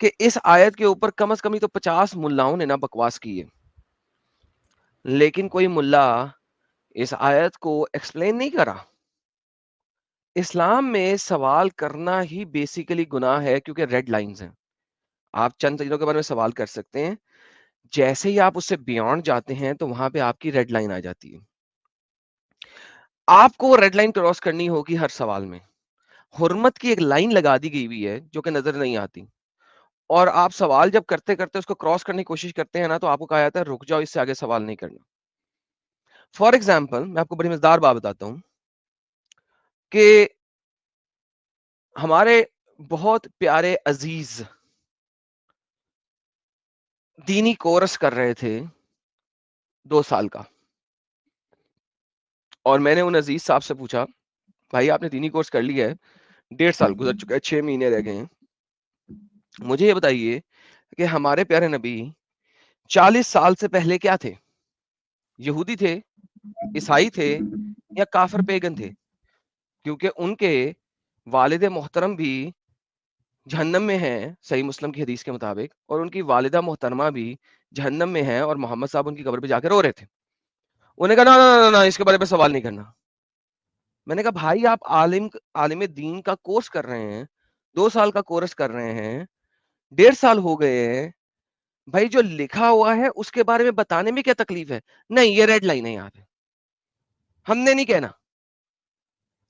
کہ اس آیت کے اوپر کم از کم تو 50 ملاؤں نے نا بکواس کی ہے, لیکن کوئی ملا اس آیت کو ایکسپلین نہیں کرا. اسلام میں سوال کرنا ہی بیسیکلی گناہ ہے, کیونکہ ریڈ لائنز ہیں. آپ چند چیزوں کے بارے میں سوال کر سکتے ہیں, جیسے ہی آپ اس سے بیونڈ جاتے ہیں تو وہاں پہ آپ کی ریڈ لائن آ جاتی ہے. آپ کو ریڈ لائن کراس کرنی ہوگی ہر سوال میں. حرمت کی ایک لائن لگا دی گئی ہوئی ہے جو کہ نظر نہیں آتی, اور آپ سوال جب کرتے کرتے اس کو کراس کرنے کی کوشش کرتے ہیں نا, تو آپ کو کہا جاتا ہے رک جاؤ, اس سے آگے سوال نہیں کرنا. فار ایگزامپل میں آپ کو بڑی مزیدار بات بتاتا ہوں کہ ہمارے بہت پیارے عزیز دینی کورس کر رہے تھے 2 سال کا, اور میں نے ان عزیز صاحب سے پوچھا بھائی آپ نے دینی کورس کر لیا ہے, 1.5 سال گزر چکا ہے, 6 مہینے رہ گئے ہیں, مجھے یہ بتائیے کہ ہمارے پیارے نبی 40 سال سے پہلے کیا تھے؟ یہودی تھے, عیسائی تھے, یا کافر پیگن تھے؟ کیونکہ ان کے والد محترم بھی جہنم میں ہیں صحیح مسلم کی حدیث کے مطابق, اور ان کی والدہ محترمہ بھی جہنم میں ہیں, اور محمد صاحب ان کی قبر پہ جا کے رو رہے تھے. انہوں نے کہا نا اس کے بارے میں سوال نہیں کرنا. میں نے کہا بھائی آپ عالم دین کا کورس کر رہے ہیں, 2 سال کا کورس کر رہے ہیں, 1.5 سال ہو گئے ہیں, بھائی جو لکھا ہوا ہے اس کے بارے میں بتانے میں کیا تکلیف ہے؟ نہیں یہ ریڈ لائن ہے, یہاں پہ ہم نے نہیں کہنا.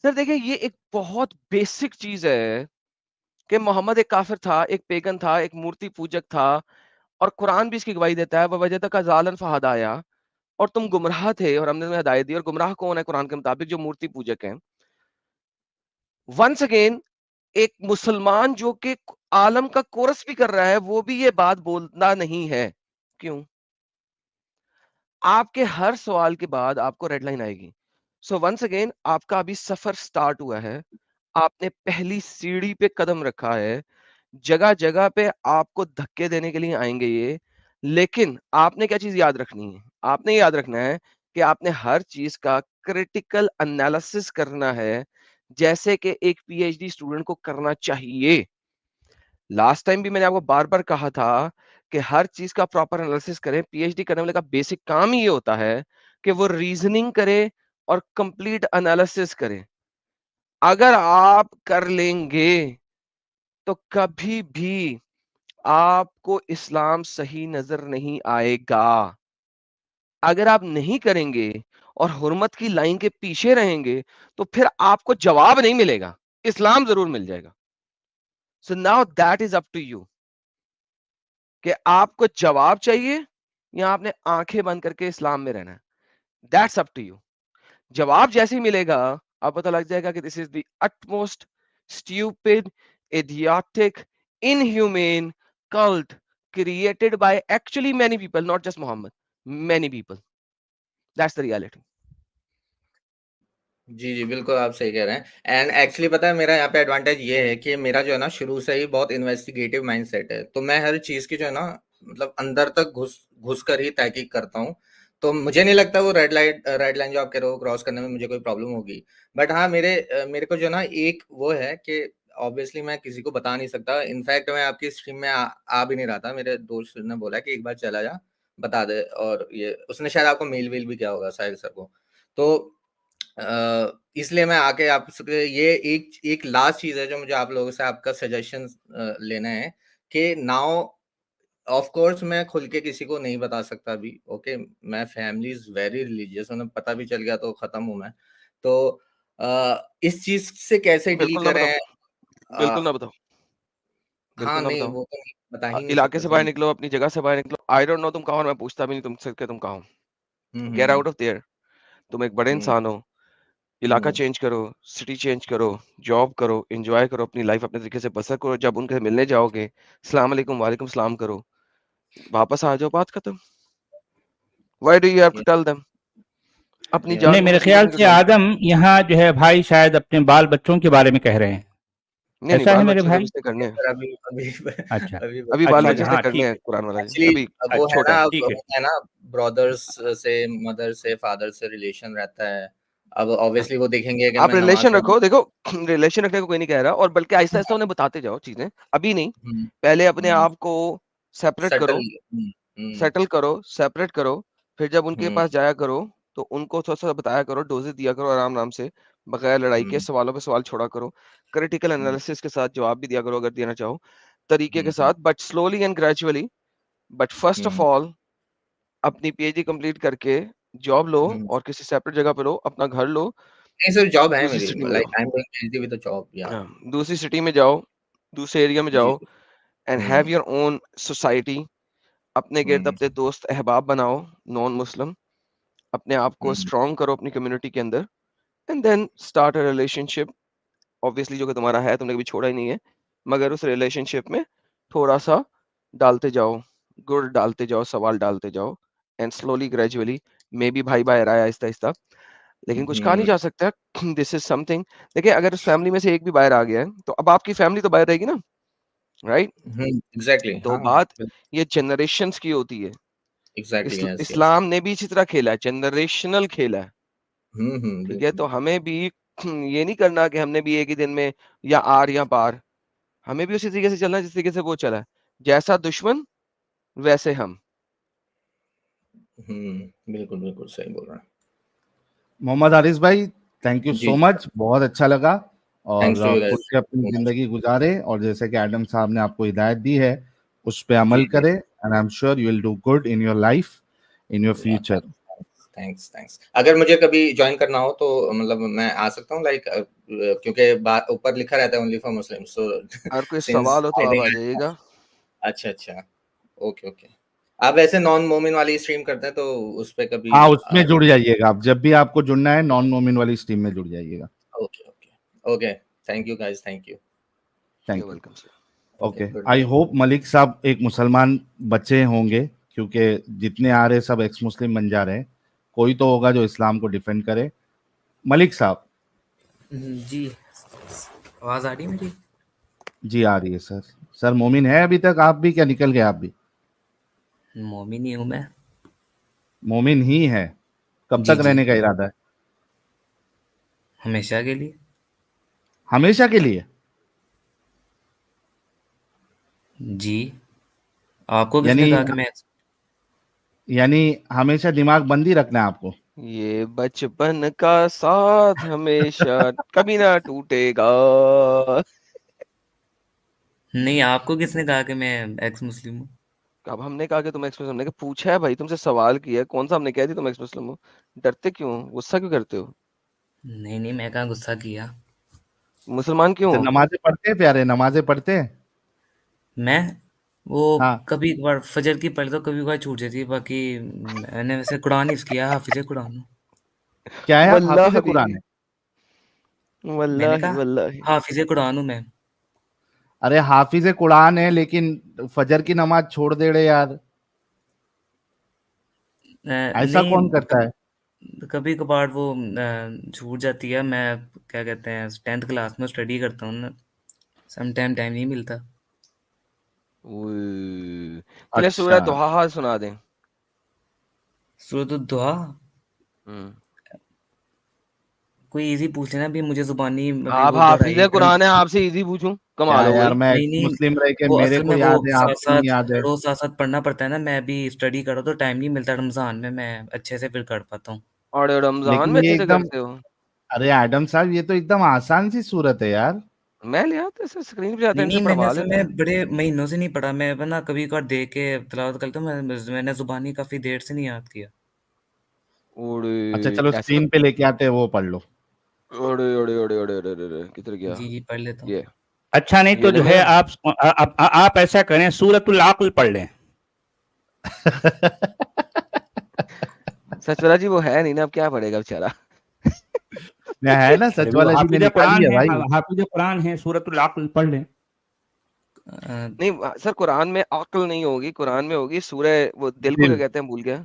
سر دیکھیں یہ ایک بہت بیسک چیز ہے کہ محمد ایک کافر تھا, ایک پیگن تھا, ایک مورتی پوجک تھا, اور قرآن بھی اس کی گواہی دیتا ہے وَوَجَدَكَ ضَالًا فَهَدَىٰ, اور تم گمراہ تھے اور ہم نے تمہیں ہدایت دی. اور گمراہ کون ہے قرآن کے مطابق؟ جو مورتی پوجک ہیں. ونس اگین ایک مسلمان جو کہ عالم کا کورس بھی کر رہا ہے وہ بھی یہ بات بولنا نہیں ہے. کیوں؟ آپ کے ہر سوال کے بعد آپ کو ریڈ لائن آئے گی. سو ونس اگین آپ کا ابھی سفر سٹارٹ ہوا ہے, آپ نے پہلی سیڑھی پہ قدم رکھا ہے, جگہ جگہ پہ آپ کو دھکے دینے کے لیے آئیں گے یہ, لیکن آپ نے کیا چیز یاد رکھنی ہے؟ آپ نے یاد رکھنا ہے کہ آپ نے ہر چیز کا کریٹیکل انالیسس کرنا ہے, جیسے کہ ایک پی ایچ ڈی اسٹوڈنٹ کو کرنا چاہیے. لاسٹ ٹائم بھی میں نے آپ کو بار بار کہا تھا کہ ہر چیز کا پراپر انالیسس کریں. پی ایچ ڈی کرنے والے کا بیسک کام ہی یہ ہوتا ہے کہ وہ ریزننگ کرے اور کمپلیٹ انالیسس کرے. اگر آپ کر لیں گے تو کبھی بھی آپ کو اسلام صحیح نظر نہیں آئے گا. اگر آپ نہیں کریں گے اور حرمت کی لائن کے پیچھے رہیں گے تو پھر آپ کو جواب نہیں ملے گا, اسلام ضرور مل جائے گا. So now that is up to you کہ آپ کو جواب چاہیے یا آپ نے آنکھیں بند کر کے اسلام میں رہنا ہے. That's up to you. جواب جیسے ہی ملے گا آپ پتہ لگ جائے گا کہ this is the utmost stupid, idiotic, inhumane cult created by actually many people, not just Muhammad. Many people. That's the reality. جی جی بالکل آپ صحیح کہہ رہے ہیں. اینڈ ایکچولی پتہ ہے میرا یہاں پہ ایڈوانٹیج یہ ہے کہ میرا جو ہے نا شروع سے ہی بہت انویسٹیگیٹو مائنڈ سیٹ ہے, تو میں ہر چیز کی جو ہے نا مطلب اندر تک گھس کر ہی تحقیق کرتا ہوں. تو مجھے نہیں لگتا وہ ریڈ لائن جو آپ کہہ رہے ہو کراس کرنے میں مجھے کوئی پرابلم ہوگی. بٹ ہاں میرے کو جو ہے نا ایک وہ ہے کہ آبویسلی میں کسی کو بتا نہیں سکتا. انفیکٹ میں آپ کی اسٹریم میں آ بھی نہیں رہا تھا, میرے دوست نے بولا کہ ایک بار چلا جا بتا دے, اور یہ اس نے شاید آپ کو میل ویل بھی کیا ہوگا ساحل سر کو. تو اس لیے میں آ کے آپ سے یہ ایک لاسٹ چیز ہے جو مجھے آپ لوگوں سے آپ کا سجیشن لینا ہے کہ ناؤ آف کورس میں کھل کے کسی کو نہیں بتا سکتا ابھی. اوکے میں فیملی از ویری ریلیجیس, انہیں پتہ بھی چل گیا تو ختم ہوں میں. تو اس چیز سے کیسے ڈیل بالکل نہ کریں؟ بتاؤ, بالکل نہ بتاؤ, ہاں بالکل نہ نہیں بتاؤ. وہ تو بتا ہی نہیں علاقے سکتا سے صحیح. باہر نکلو, اپنی جگہ سے باہر نکلو. آئی ڈونٹ نو تم کہاں ہو, میں پوچھتا بھی نہیں تم سے کہ تم کہاں ہو. Get out of there. تم ایک بڑے انسان ہو, علاقہ چینج کرو, سٹی چینج کرو, جاب کرو, انجوائے کرو, اپنی لائف اپنے طریقے سے بسر کرو. جب ان کے ملنے جاؤ گے السلام علیکم وعلیکم السلام کرو, واپس آ جاؤ, بات ختم. Why do you have to tell them? اپنی نہیں جان کو میرے محفوظ خیال رکھنے کا سے کام کرو. آدم یہاں جو ہے بھائی شاید اپنے بال بچوں کے بارے میں کہہ رہے ہیں, نہیں ایسا ہے بال میرے بچے تو بھائی؟ رشتے کرنے ہیں, اچھا ابھی بال اچھا بچے اچھا, رشتے ہاں کرنے ٹھیک ہیں ہے. قرآن والا. ایکچولی ابھی وہ ہے چھوٹا نا ہے. ٹھیک ہے. ہوتا ہے نا برادرز سے مدر سے فادر سے ریلیشن رہتا ہے, اب obviously وہ دیکھیں گے کہ آپ میں نماز ریلیشن پڑھوں. رکھو, دیکھو ریلیشن رکھنے کو کوئی نہیں کہہ رہا, اور بلکہ آہستہ آہستہ انہیں بتاتے جاؤ چیزیں, ابھی نہیں, پہلے اپنے آپ کو سیپریٹ کرو, سیٹل کرو, سیپریٹ کرو, پھر جب ان کے پاس جایا کرو تو ان کو تھوڑا سا بتایا کرو, ڈوزز دیا کرو آرام آرام سے, بغیر لڑائی کے, سوالوں پہ سوال چھوڑا کرو, کریٹیکل انالیسس کے ساتھ جواب بھی دیا کرو اگر دینا چاہو, طریقے کے ساتھ, but slowly and gradually. But first of all اپنی پی ایچ ڈی کمپلیٹ کر کے جاب لو, اور کسی سیپریٹ جگہ پہ لو, اپنا گھر لو, نہیں سر جاب ہے دوسری میری, سٹی میں like جاؤ, I'm doing PhD with a job, yeah. دوسری سٹی میں جاؤ, دوسرے ایریا میں جی جاؤ, and have your own society, اپنے گرد اپنے دوست احباب بناؤ نان مسلم, اپنے آپ کو اسٹرانگ کرو اپنی کمیونٹی کے اندر, and then start a relationship, obviously جو کہ تمہارا ہے, تم نے کبھی چھوڑا ہی نہیں ہے, مگر اس ریلیشن شپ میں تھوڑا سا ڈالتے جاؤ, گڑ ڈالتے جاؤ, سوال ڈالتے جاؤ, and slowly gradually maybe بھائی باہر آیا آہستہ آہستہ, لیکن کچھ کہا نہیں جا سکتا. دس از سم تھنگ. دیکھیں اگر اس فیملی میں سے ایک بھی باہر آ گیا ہے تو اب آپ کی فیملی تو باہر رہے گی نا, رائٹ؟ ایگزیکٹلی, تو ہاں بات یہ جنریشنز کی ہوتی ہے. ایگزیکٹلی, یس یس, اسلام نے بھی اسی طرح کھیلا ہے, جنریشنل کھیلا ہے, ٹھیک ہے؟ بالکل. تو ہمیں بھی یہ نہیں کرنا کہ ہم نے بھی ایک ہی دن میں یا آر یا پار, ہمیں بھی اسی طریقے سے چلنا جس طریقے سے وہ چلا ہے, جیسا دشمن ویسے ہم. بالکل بالکل صحیح بول رہے ہیں. محمد حارث بھائی, تھینک یو سو مچ, بہت اچھا لگا, اور تھینکس ٹو یو کھل گائز. کے اپنی زندگی گزارے, اور جیسے کہ ایڈم صاحب نے آپ کو ہدایت دی ہے اس پہ عمل کرے, and I am sure you will do good in your life, in your future. Thanks thanks. اگر مجھے کبھی جوائن کرنا ہو تو مطلب میں آ سکتا ہوں, لائک کیونکہ اوپر لکھا رہتا ہے اونلی فار مسلم, سو اگر کوئی سوال ہو تو آپ آ جائیے گا. اچھا اچھا, اوکے اوکے. آپ ویسے نان مومن والی اسٹریم کرتے ہیں تو اس پہ کبھی, ہاں, اس میں جڑ جائیے گا آپ, جب بھی آپ کو جڑنا ہے نان مومن والی اسٹریم میں جڑ جائیے گا. Okay okay okay, thank you guys, thank you. Thank you. Welcome sir. Okay, I hope ملک صاحب ایک مسلمان بچے ہوں گے, کیونکہ جتنے آ رہے سب ایکس مسلم بن جا رہے ہیں, کوئی تو ہوگا جو اسلام کو ڈیفینڈ کرے. ملک صاحب. جی, آواز آ رہی ہے میری؟ جی آ رہی ہے سر. سر مومن ہے ابھی تک آپ بھی, کیا نکل گئے آپ بھی؟ مومن ہی ہوں میں. مومن ہی ہے, کب جی تک جی, رہنے کا ارادہ ہے؟ ہمیشہ کے لیے. ہمیشہ کے لیے؟ جی, آپ کو کس نے کہا کہ میں یعنی ہمیشہ دماغ بندی رکھنا ہے آپ کو؟ یہ بچپن کا ساتھ ہمیشہ کبھی نہ ٹوٹے گا. نہیں, آپ کو کس نے کہا کہ میں ایکس مسلم ہوں؟ اب ہم نے کہا کہ تم ایکس مسلم, نے پوچھا ہے بھائی, تم سے سوال کیا ہے, کون سا ہم نے کہا تھی تم ایکس مسلم ہو؟ ڈرتے کیوں, غصہ کیوں کرتے ہو؟ نہیں نہیں, میں کہاں غصہ کیا. مسلمان کیوں ہو؟ نمازیں پڑھتے ہیں پیارے, نمازیں پڑھتے ہیں؟ میں وہ ہاں. کبھی کبھار فجر کی پڑھ تو کبھی کبھار چھوٹ جاتی ہے, باقی میں نے ویسے قرآن حفظ کیا, حافظ قرآن ہوں. کیا ہے آپ, حافظ واللہ بھی, قرآن ہے؟ میں نے واللہ کہا واللہ. حافظ قرآن ہوں میں. ارے حافظ قرآن ہے, لیکن فجر کی نماز چھوڑ دے رہے یار, ایسا کون نہیں, کرتا ہے؟ کبھی کبھار وہ چھوٹ جاتی ہے. میں کیا کہتے ہیں 10th کلاس میں اسٹڈی کرتا ہوں نا, سم ٹائم نہیں ملتا. چلے سورہ اچھا, دوحہ سنا دیں. سورۃ الضحیٰ کوئی ایزی پوچھ لینا, بھی مجھے زبانی ابھی آپ وہ حافظ دہرائی. قرآن ہے, آپ سے ایزی پوچھوں, کیا کمال ہو یار, گئی. میں نہیں ایکس نہیں, مسلم رہ کے وہ میرے اصل کو میں وہ یاد ہے, آپ کو نہیں یاد ہے؟ روز ساتھ ساتھ پڑھنا پڑتا ہے نا. میں بھی اسٹڈی کروں تو ٹائم نہیں ملتا رمضان میں اچھے سے پھر کر پاتا ہوں. اور رمضان لیکن میں یہ اچھے سے ایک دم, کرتے ہو؟ ارے ایڈم صاحب یہ تو ایک دم آسان سی صورت ہے یار. میں لے آتا ہے اسکرین پہ جاتا ہے, نہیں ان سے نہیں, میں نے پڑھوا اصل لیتا میں ہے. بڑے مہینوں سے نہیں پڑھا. میں نا کبھی کبھار دیکھ کے تلاوت کرتا ہوں. میں نے زبانی کافی دیر سے نہیں یاد کیا. اچھا چلو, ایسا اسکرین پہ لے کے آتے ہیں, وہ پڑھ لو. کدھر گیا جی پڑھ لیتا ہوں. یہ؟ اچھا نہیں تو یہ لے جو ہے لیا. آپ ایسا کریں, سورۃ العقل پڑھ لیں. سچ والا جی وہ ہے نہیں نا, اب کیا پڑھے گا بیچارہ. ہے نا سچ والا جی, نے نکالی ہے بھائی. حافظ قرآن ہے, سورۃ العقل پڑھ لیں. نہیں سر, قرآن میں عقل نہیں ہوگی, قرآن میں ہوگی سورہ, وہ دل کو کیا دل, کہتے ہیں, بھول گیا.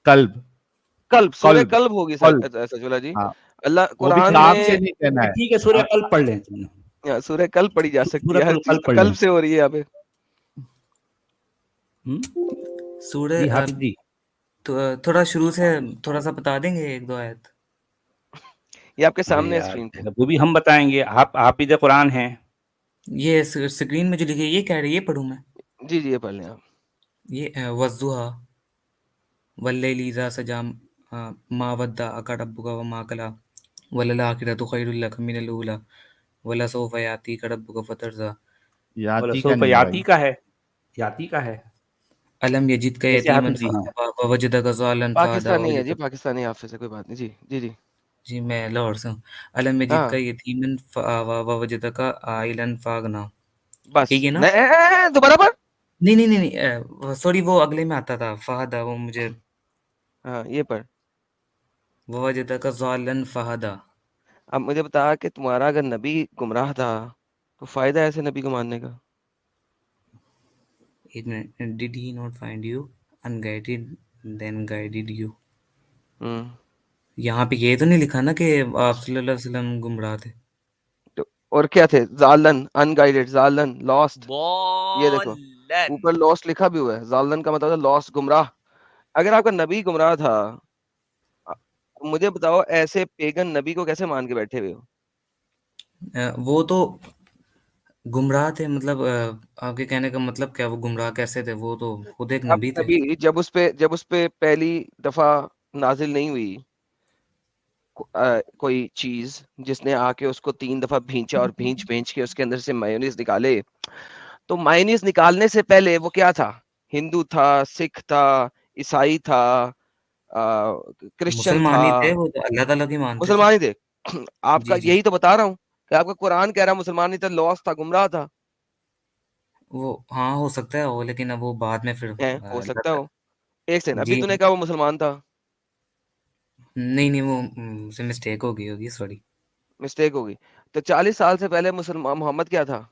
قلب, قلب, سورہ قلب, قلب ہوگی قلب. سچ والا جی. ہاں, اللہ وہ بھی قرآن کاف میں سے نہیں کہنا ہے. ٹھیک ہے, سورہ قلب پڑھ لیں. سورہ قلب پڑھی جا سکتی ہے, سورۃ ہر چیز القلب تو پڑھ لیں. قلب سے ہو رہی ہے یہاں پہ. سورہ جی حافظ جی, تھوڑا شروع سے تھوڑا سا بتا دیں گے, 1-2 آیت. یہ آپ کے ارے سامنے ہے یار اسکرین پہ. وہ بھی ہم بتائیں گے. آپ ادھر قرآن ہیں. یہ اسکرین میں جو لکھی ہے یہ کہہ رہی ہے، یہ پڑھوں میں. جی جی یہ پڑھ لیں آپ. یہ وضحا واللیل اذا سجا ما ودعک ربک وما قلی وللآخرۃ خیر لک من الاولی ولسوف یأتیک ربک فترضی یاتی کا سوف نہیں یاتی بھائی. کا ہے. یاتی کا ہے. الم یجدک جیسے یتیما حافظ جی ہیں. فآوی ووجدک ضالا فہدی پاکستانی ہے جی، پاکستانی حافظ ہے، کوئی بات نہیں. جی جی جی جی میں لاہور سے ہوں. الم یجدک ہاں یتیما فآوی ووجدک عائلا فاغنی. بس. ٹھیک ہے نا؟ نہیں دوبارہ پڑھ. نہیں نہیں نہیں سوری، وہ اگلے میں آتا تھا فہدی، وہ مجھے ہاں یہ پڑھ. ووجدک ضالا فہدی. اب مجھے بتا کہ تمہارا اگر نبی گمراہ تھا تو فائدہ ایسے نبی کو ماننے کا. ایک minute. Dad he not find you unguided then guided you. ہوں یہاں پہ یہ تو نہیں لکھا نا کہ آپ صلی اللہ علیہ وسلم گمراہ تھے؟ تو اور کیا تھے؟ زالن، ان گائیڈڈ، زالن، لاسٹ. یہ دیکھو اوپر لاسٹ لکھا بھی ہوا ہے. زالن کا مطلب ہے لاسٹ، گمراہ. اگر آپ کا نبی گمراہ تھا، مجھے بتاؤ ایسے پیگن نبی کو کیسے مان کے بیٹھے ہوئے ہو؟ وہ تو گمراہ تھے، مطلب آپ کے کہنے کا مطلب کیا؟ وہ گمراہ کیسے تھے؟ وہ تو خود ایک اب نبی تھے. نبی جب اس پہ پہلی دفعہ نازل نہیں ہوئی کوئی چیز جس نے آ کے اس کو 3 دفعہ بھینچا اور بھینچ کے اس کے اندر سے مایونیز نکالے، تو مایونیز نکالنے سے پہلے وہ کیا تھا؟ ہندو تھا، سکھ تھا، عیسائی تھا، کرسچن تھا، مسلمان ہی تھے، وہ تو اللہ تعالیٰ کی مانتے تھے. مسلمان ہی تھے. آپ کا جی جی، یہی تو بتا رہا ہوں کہ آپ کا قرآن کہہ رہا مسلمان نہیں تھا، لاس تھا، گمراہ تھا. وہ ہاں ہو سکتا ہے ہو، لیکن اب وہ بعد میں پھر ہو اللہ سکتا ہو. ایک سیکنڈ، ابھی جی تو نے کہا وہ مسلمان تھا. نہیں وہ مجھ سے مسٹیک ہو گئی ہوگی، سوری. مسٹیک ہوگی. تو 40 سال سے پہلے مسلمان محمد کیا تھا؟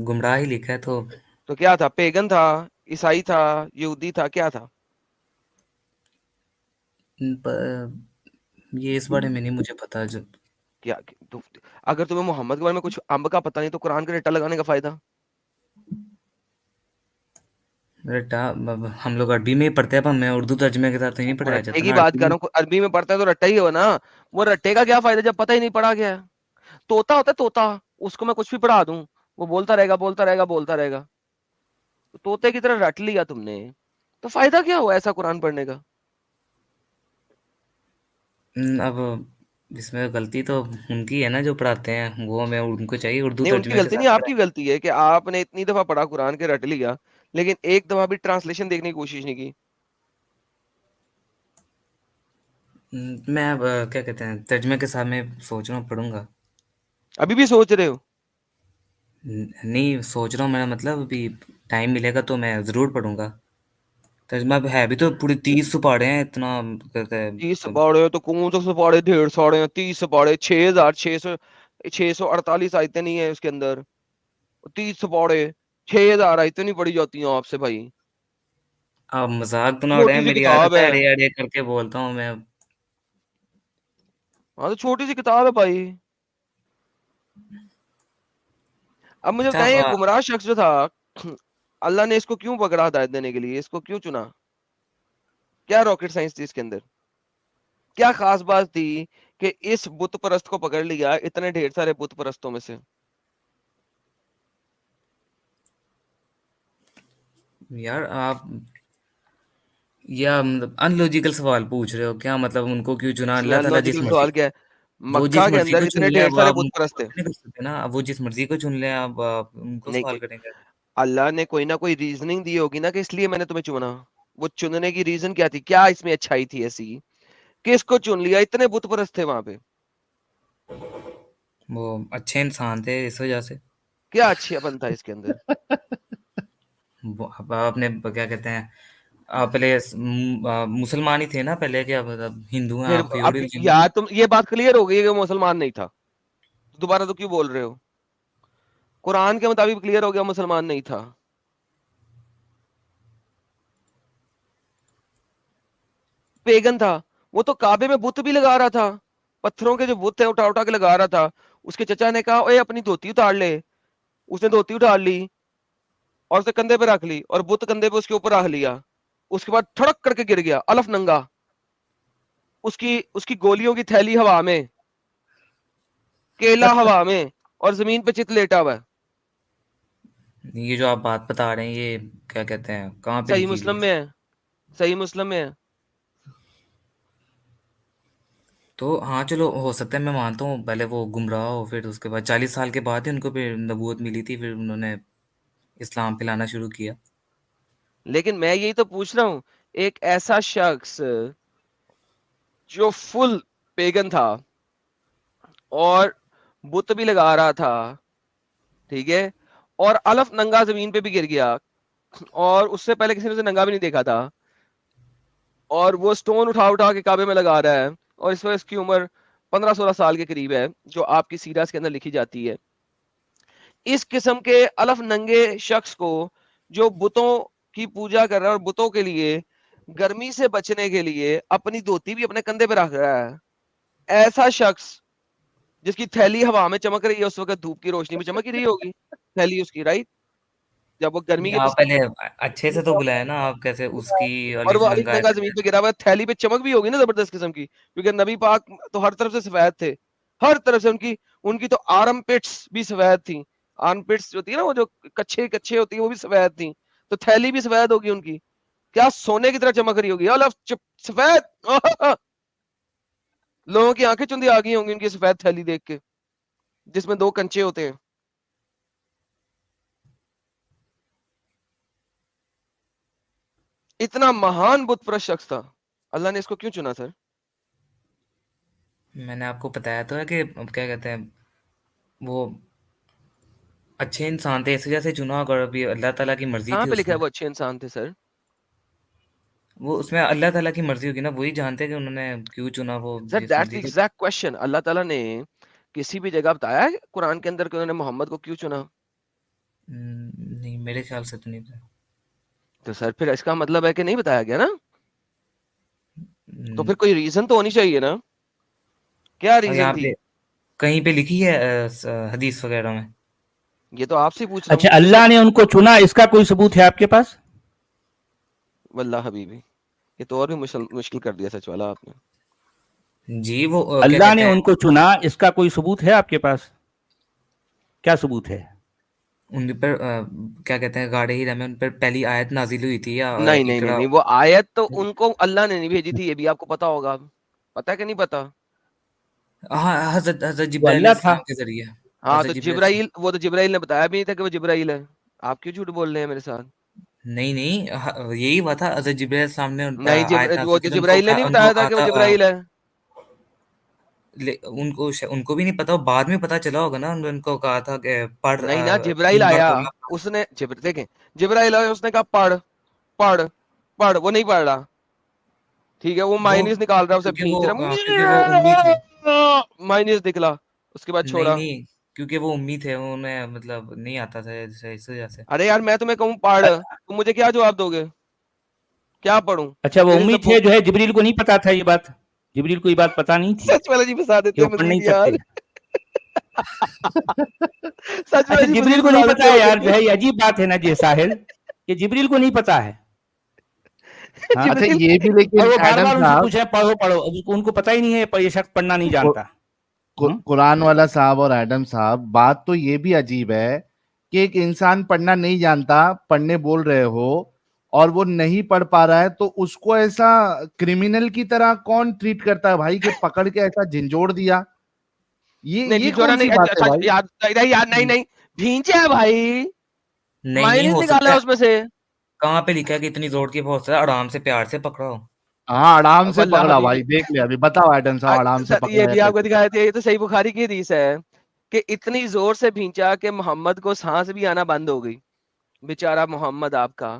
گمراہ ہی لکھا ہے تو کیا تھا؟ پیگن تھا، عیسائی تھا، یہودی تھا، کیا تھا؟ یہ اس بارے میں نہیں مجھے پتا. جو کیا اگر تمہیں محمد کے بارے میں کچھ امب کا پتہ نہیں تو قرآن کا رٹا لگانے کا فائدہ؟ رٹا ہم لوگ عربی میں ہی پڑھتے ہیں، پر میں اردو ترجمے کے ساتھ نہیں پڑھایا رٹے جاتا کی نا بات عربی کر میں. رہا ہوں. عربی میں پڑھتا ہے تو رٹا ہی ہو نا. وہ رٹے کا کیا فائدہ جب پتہ ہی نہیں پڑھا گیا؟ طوطا ہوتا ہے طوطا، اس کو میں کچھ بھی پڑھا دوں وہ بولتا رہے گا. طوطے کی طرح رٹ لیا تم نے، تو فائدہ کیا ہوا ایسا قرآن پڑھنے کا؟ اب اس میں غلطی تو ان کی ہے نا جو پڑھاتے ہیں، وہ ہمیں ان کو چاہیے اردو نہیں ان کی ترجمے کے غلطی نہیں، ساتھ آپ کی پڑھائیں. غلطی ہے کہ آپ نے اتنی دفعہ پڑھا قرآن کے رٹ لیا، لیکن ایک دفعہ بھی ٹرانسلیشن دیکھنے کی کوشش نہیں کی. میں اب کیا کہتے ہیں ترجمے کے ساتھ میں سوچ رہا ہوں پڑھوں گا. ابھی بھی سوچ رہے ہو؟ نہیں سوچ رہا ہوں، میرا مطلب ابھی ٹائم ملے گا تو میں ضرور پڑھوں گا. ترجمہ ہے بھی تو پورے 30 سپاڑے ہیں، اتنا کہتے ہیں 30 سپاڑے تو کون سے سپاڑے؟ 150 ہیں. 30 سپاڑے 6,648 آیتیں نہیں ہیں اس کے اندر. 30 سپاڑے 6,000 آیتیں نہیں پڑھی جاتی ہیں آپ سے بھائی. آپ مذاق تو نہ اڑائیں، چھوٹی سی میری کتاب عادت ہے ہے. اڑے اڑے کر کے بولتا ہوں میں. ہاں تو چھوٹی سی کتاب ہے بھائی. اب مجھے اچھا بتائیں یہ گمراہ شخص جو تھا، اللہ نے اس کو کیوں پکڑا ہدایت دینے کے لیے؟ اس کو کیوں چنا؟ کیا راکٹ سائنس تھی اس کے اندر؟ کیا خاص بات تھی کہ اس بت پرست کو پکڑ لیا اتنے ڈھیر سارے بت پرستوں میں سے؟ یار آپ یا ان لوجیکل سوال پوچھ رہے ہو کیا؟ مطلب ان کو کیوں چنا؟ اس میں اللہ ان تعالیٰ جس لوجیکل مرضی سوال کیا ہے؟ وہ جس مکہ کے مرضی اندر کو چن اتنے لے، ڈھیر وہ سارے آپ ان بت کو پرست تھے. نہیں کر سکتے نا. وہ جس مرضی کو چن لیں، آپ ان کو نہیں سوال کریں گے. اللہ نے کوئی نہ کوئی ریزننگ دی ہوگی نا کہ اس لیے میں نے تمہیں چنا. وہ چننے کی ریزن کیا تھی؟ کیا اس میں اچھائی تھی ایسی کہ اس کو چن لیا؟ اتنے بت پرست تھے وہاں پہ. وہ اچھے انسان تھے اس وجہ سے. کیا اچھا بن تھا اس کے اندر؟ اب آپ نے کیا کہتے ہیں، آپ پہلے مسلمان ہی تھے نا پہلے، کیا مطلب ہندو ہیں پھر آپ؟ اب یار تم یہ بات کلیئر ہو گئی کہ وہ مسلمان نہیں تھا، دوبارہ تو کیوں بول رہے ہو؟ قرآن کے مطابق کلیئر ہو گیا مسلمان نہیں تھا. پیگن تھا. وہ تو کعبے میں بت بھی لگا رہا تھا، پتھروں کے جو بت ہے اٹھا اٹھا کے لگا رہا تھا. اس کے چچا نے کہا اوے اپنی دھوتی اتار لے. اس نے دھوتی اٹھا لی اور اسے کندھے پہ رکھ لی اور بت کندھے پہ اس کے اوپر رکھ لیا. اس کے بعد تھڑک کر کے گر گیا الف ننگا, اس کی گولیوں کی تھیلی ہوا میں, کیلا ہوا میں, اور زمین پہ چت لیٹا ہوا ہے. یہ جو آپ بات بتا رہے ہیں یہ کیا کہتے ہیں, کہاں پہ صحیح لکھی مسلم ہوئی میں ہے؟ ہے, صحیح مسلم میں ہے. تو ہاں چلو ہو سکتا ہے, میں مانتا ہوں پہلے وہ گمراہ ہو, پھر اس کے بعد 40 سال کے بعد ہی ان کو پھر نبوت ملی تھی, پھر انہوں نے اسلام پھیلانا شروع کیا. لیکن میں یہی تو پوچھ رہا ہوں, ایک ایسا شخص جو فل پیگن تھا اور بت بھی لگا رہا تھا, ٹھیک ہے, اور الف ننگا زمین پہ بھی گر گیا, اور اس سے پہلے کسی نے اسے ننگا بھی نہیں دیکھا تھا, اور وہ سٹون اٹھا کے کعبے میں لگا رہا ہے, اور اس وقت اس کی عمر 15-16 سال کے قریب ہے, جو آپ کی سیرت کے اندر لکھی جاتی ہے. اس قسم کے الف ننگے شخص کو جو بتوں کی پوجا کر رہا ہے اور بتوں کے لیے گرمی سے بچنے کے لیے اپنی دھوتی بھی اپنے کندھے پہ رکھ رہا ہے, ایسا شخص جس کی تھیلی ہوا میں چمک رہی ہے, اس وقت دھوپ کی روشنی میں چمک ہی رہی ہوگی تھیلی اس کی, رائٹ, جب وہ گرمی کے آپ پہلے اچھے سے تو بلایا نا, آپ کیسے اس کی اور الف وہ الف ننگا ننگا زمین پہ گرا ہوا ہے, تھیلی پہ چمک بھی ہوگی نا زبردست قسم کی, کیونکہ نبی پاک تو ہر طرف سے سفید تھے, ہر طرف سے ان کی تو آرم پٹس بھی سفید تھیں, آرم پٹس ہوتی ہے نا وہ جو کچھے ہوتی ہیں وہ بھی سفید تھیں, تو تھیلی بھی سفید ہوگی ان کی, کیا سونے کی طرح چمک رہی ہوگی الف سفید. لوگوں کی آنکھیں چندی آ گئی ہوں گی ان کی سفید تھیلی دیکھ کے جس میں 2 کنچے ہوتے ہیں. اتنا مہان بت پرست شخص تھا, اللہ نے اس کو کیوں چنا سر؟ میں نے آپ کو بتایا تو ہے کہ کیا کہتے ہیں وہ اچھے انسان تھے, اس وجہ سے چنا, اگر ابھی اللہ تعالیٰ کی مرضی کہاں تھی پہ اس لکھا ہے میں, وہ اچھے انسان تھے سر؟ وہ اس میں اللہ تعالیٰ کی مرضی ہوگی نا, وہی جانتے کہ انہوں نے کیوں چنا وہ سر جس دیٹس دی مرضی سے. Exact question. اللہ تعالیٰ نے کسی بھی جگہ بتایا ہے قرآن کے اندر کہ انہوں نے محمد کو کیوں چنا؟ نہیں میرے خیال سے تو نہیں تھا. تو سر پھر اس کا مطلب ہے کہ نہیں بتایا گیا نا, تو پھر کوئی ریزن تو ہونی چاہیے نا, کیا اور ریزن یہاں تھی؟ پہ کہیں پہ لکھی ہے حدیث وغیرہ میں؟ یہ تو آپ سے پوچھ رہا ہوں. اچھا اللہ نے ان کو چنا, اس کا کوئی ثبوت ہے آپ کے پاس؟ واللہ حبیبی یہ تو اور بھی مشکل کر دیا سچ والا آپ نے. جی وہ کیا اللہ کہتے نے ہیں ان کو چنا, اس کا کوئی ثبوت ہے آپ کے پاس؟ کیا ثبوت ہے؟ ان پر کیا کہتے ہیں غار ہرا میں ان پر پہلی آیت نازل ہوئی تھی, یا نہیں, وہ آیت تو ان کو اللہ نے نہیں بھیجی تھی, یہ بھی آپ کو پتا ہوگا, پتا کہ نہیں پتا؟ ہاں حضرت وہ جبرائیل علیہ اللہ تھا. السلام کے ذریعے. ہاں تو حضرت جبرائیل, وہ تو جبرائیل نے بتایا بھی نہیں تھا کہ وہ جبرائیل ہے. آپ کیوں جھوٹ بول رہے ہیں میرے ساتھ؟ نہیں یہی ہوا تھا, حضرت جبرائیل السلام نے نہیں, آیت وہ نازل کی تو تو جبرائیل نے نہیں ان کو بتایا تھا کہا کہ وہ تھا جبرائیل ہے. ان کو بھی نہیں پتا, بعد میں پتا چلا ہوگا نا, ان کو کہا تھا کہ پڑھ نہیں نا, جبرائیل 3 بار آیا, پڑھنا. اس نے دیکھیں جبرائیل آیا, اس نے کہا پڑھ پڑھ پڑھ, وہ نہیں پڑھ رہا, ٹھیک ہے, وہ مائنیز نکال رہا, اسے بھینچ کیونکہ وہ امی تھے. رہا, مائنیز نکلا, اس کے بعد چھوڑا. نہیں کیونکہ وہ امی تھے, انہیں مطلب نہیں آتا تھا اس وجہ سے. ارے یار میں تمہیں کہوں پڑھ, تم مجھے کیا جواب دو گے, کیا پڑھوں؟ اچھا وہ Where is the امید تھے book؟ جو ہے, جبریل کو نہیں پتا تھا یہ بات؟ جبریل کو یہ بات پتا نہیں تھی سچ والا جی فسا کہ دیتے وہ ہیں پڑھ نہیں مزید یار. سکتے؟ سچ والا اچھا جی جبریل مزید کو نہیں فسا دیتے پتا ہے ہو یار, کر جو ہے یہ عجیب بات ہے نا جی ساحل, کہ جبریل کو نہیں پتا ہے. ہاں اچھا جبریل یہ بھی اور لیکن وہ بار ایڈم بار ان سے صاحب پوچھے پڑھو پڑھو, ان کو پتا ہی نہیں ہے, یہ شخص پڑھنا نہیں جانتا. قرآن والا صاحب اور ایڈم صاحب, بات تو یہ بھی عجیب ہے کہ ایک انسان پڑھنا نہیں جانتا, پڑھنے بول رہے ہو اور وہ نہیں پڑھ پا رہا ہے, تو اس کو ایسا کرمینل کی طرح کون ٹریٹ کرتا ہے بھائی, کہ پکڑ کے ایسا جھنجھوڑ دیا؟ یہ جھنجھوڑا کون سی بات ہے بھائی؟ یار نہیں بھینچا ہے بھائی, نہیں مائنیز ہو نکالا سکتا ہے ہے, اس میں سے. کہاں پہ لکھا ہے کہ اتنی زور کی بہت سارا, آرام سے پیار سے پکڑاؤ. ہاں آرام سے واللہ پکڑا حبیبی, بھائی, دیکھ لیا ابھی, بتاؤ ایڈم صاحب آرام سے یہ پکڑا ہے بھی آپ کو کیسے؟ دکھایا تھے, یہ تو صحیح بخاری کی حدیث ہے کہ اتنی زور سے بھینچا کہ محمد کو سانس بھی آنا بند ہو گئی, بیچارہ محمد آپ کا.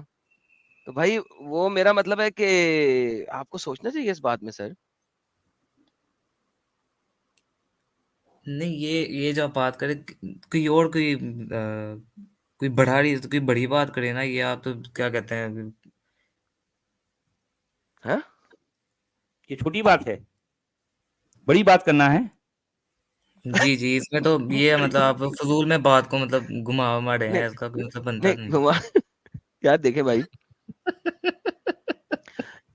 تو بھائی وہ میرا مطلب ہے کہ آپ کو سوچنا چاہیے اس بات میں سر. نہیں یہ جو آپ بات کریں, کوئی اور کوئی کوئی بڑی بات کرے نا, یہ آپ تو کیا کہتے ہیں, ہاں یہ چھوٹی بات ہے, بڑی بات کرنا ہے. جی اس میں تو یہ مطلب آپ فضول میں بات کو مطلب گھما رہے ہیں, اس کا کوئی مطلب بنتا نہیں. نہیں یار دیکھیں بھائی,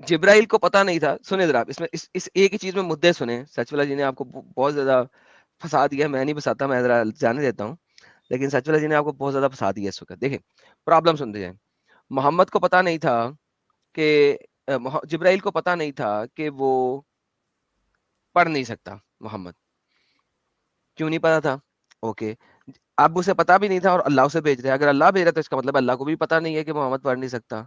جبرائیل کو پتا نہیں تھا. سنیں ذرا اس میں اس ایک ہی چیز میں مدعے سنیں. سچ والا جی نے آپ کو بہت زیادہ پھنسا دیا, میں نہیں پھنساتا, میں ذرا جانے دیتا ہوں, لیکن سچ والا جی نے آپ کو بہت زیادہ پھنسا دیا اس وقت. دیکھیں پرابلم سنتے جائیں. محمد کو پتا نہیں تھا کہ جبرائیل کو پتا نہیں تھا کہ وہ پڑھ نہیں سکتا. محمد کیوں نہیں پتا تھا؟ اوکے, اب اسے پتا بھی نہیں تھا اور اللہ اسے بھیج رہا ہے. اگر اللہ بھیج رہا ہے تو اس کا مطلب اللہ کو بھی پتا نہیں ہے کہ محمد پڑھ نہیں سکتا.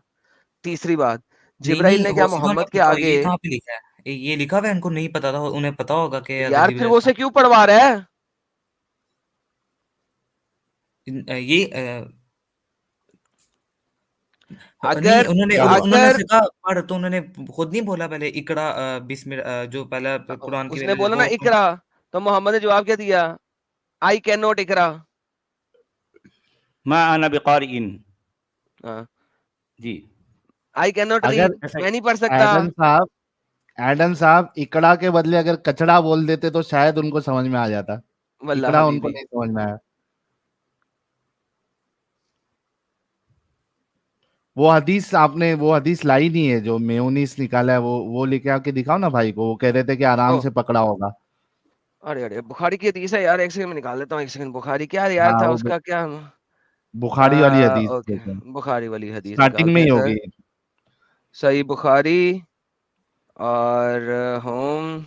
تیسری بات, نہیں جبرائیل نہیں نے وہ کیا سنو محمد کے نا, آگے, یہ کہاں پہ لکھا ہے؟ یہ لکھا ہوا ہے ان کو نہیں پتا تھا, انہیں پتا ہوگا کہ یار حضرت پھر جبرائیل وہ اسے کیوں پڑھوا رہا ہے؟ یہ اگر نہیں, انہوں نے اگر سکھا پڑھ تو انہوں نے خود نہیں بولا پہلے اقرا بسم جو پہلا قرآن کی اس نے بولا نا اقرا, تو محمد نے جواب کیا دیا؟ آئی کین ناٹ اقرا. ما انا بقارئ. جی, آئی کین ناٹ اگر ریڈ, میں نہیں پڑھ سکتا. ایڈم صاحب اکڑا کے بدلے اگر کچڑا بول دیتے تو شاید ان کو سمجھ میں آ جاتا. واللہ اکڑا ان کو حبیبی, نہیں سمجھ میں آیا. وہ حدیث آپ نے وہ حدیث لائی نہیں ہے جو میونیس نکالا ہے, وہ لے کے آ کے دکھاؤ نا بھائی کو. وہ کہہ رہے تھے کہ آرام سے پکڑا ہوگا. ارے بخاری کی حدیث ہے یار, ایک سیکنڈ میں نکال لیتا ہوں, ایک سیکنڈ. بخاری کیا یار ہاں تھا وہ اس کا, کیا بخاری والی حدیث اوکے, بخاری والی حدیث اسٹارٹنگ نکالتے میں ہیں ہی سر. ہوگی. صحیح بخاری اور ہوم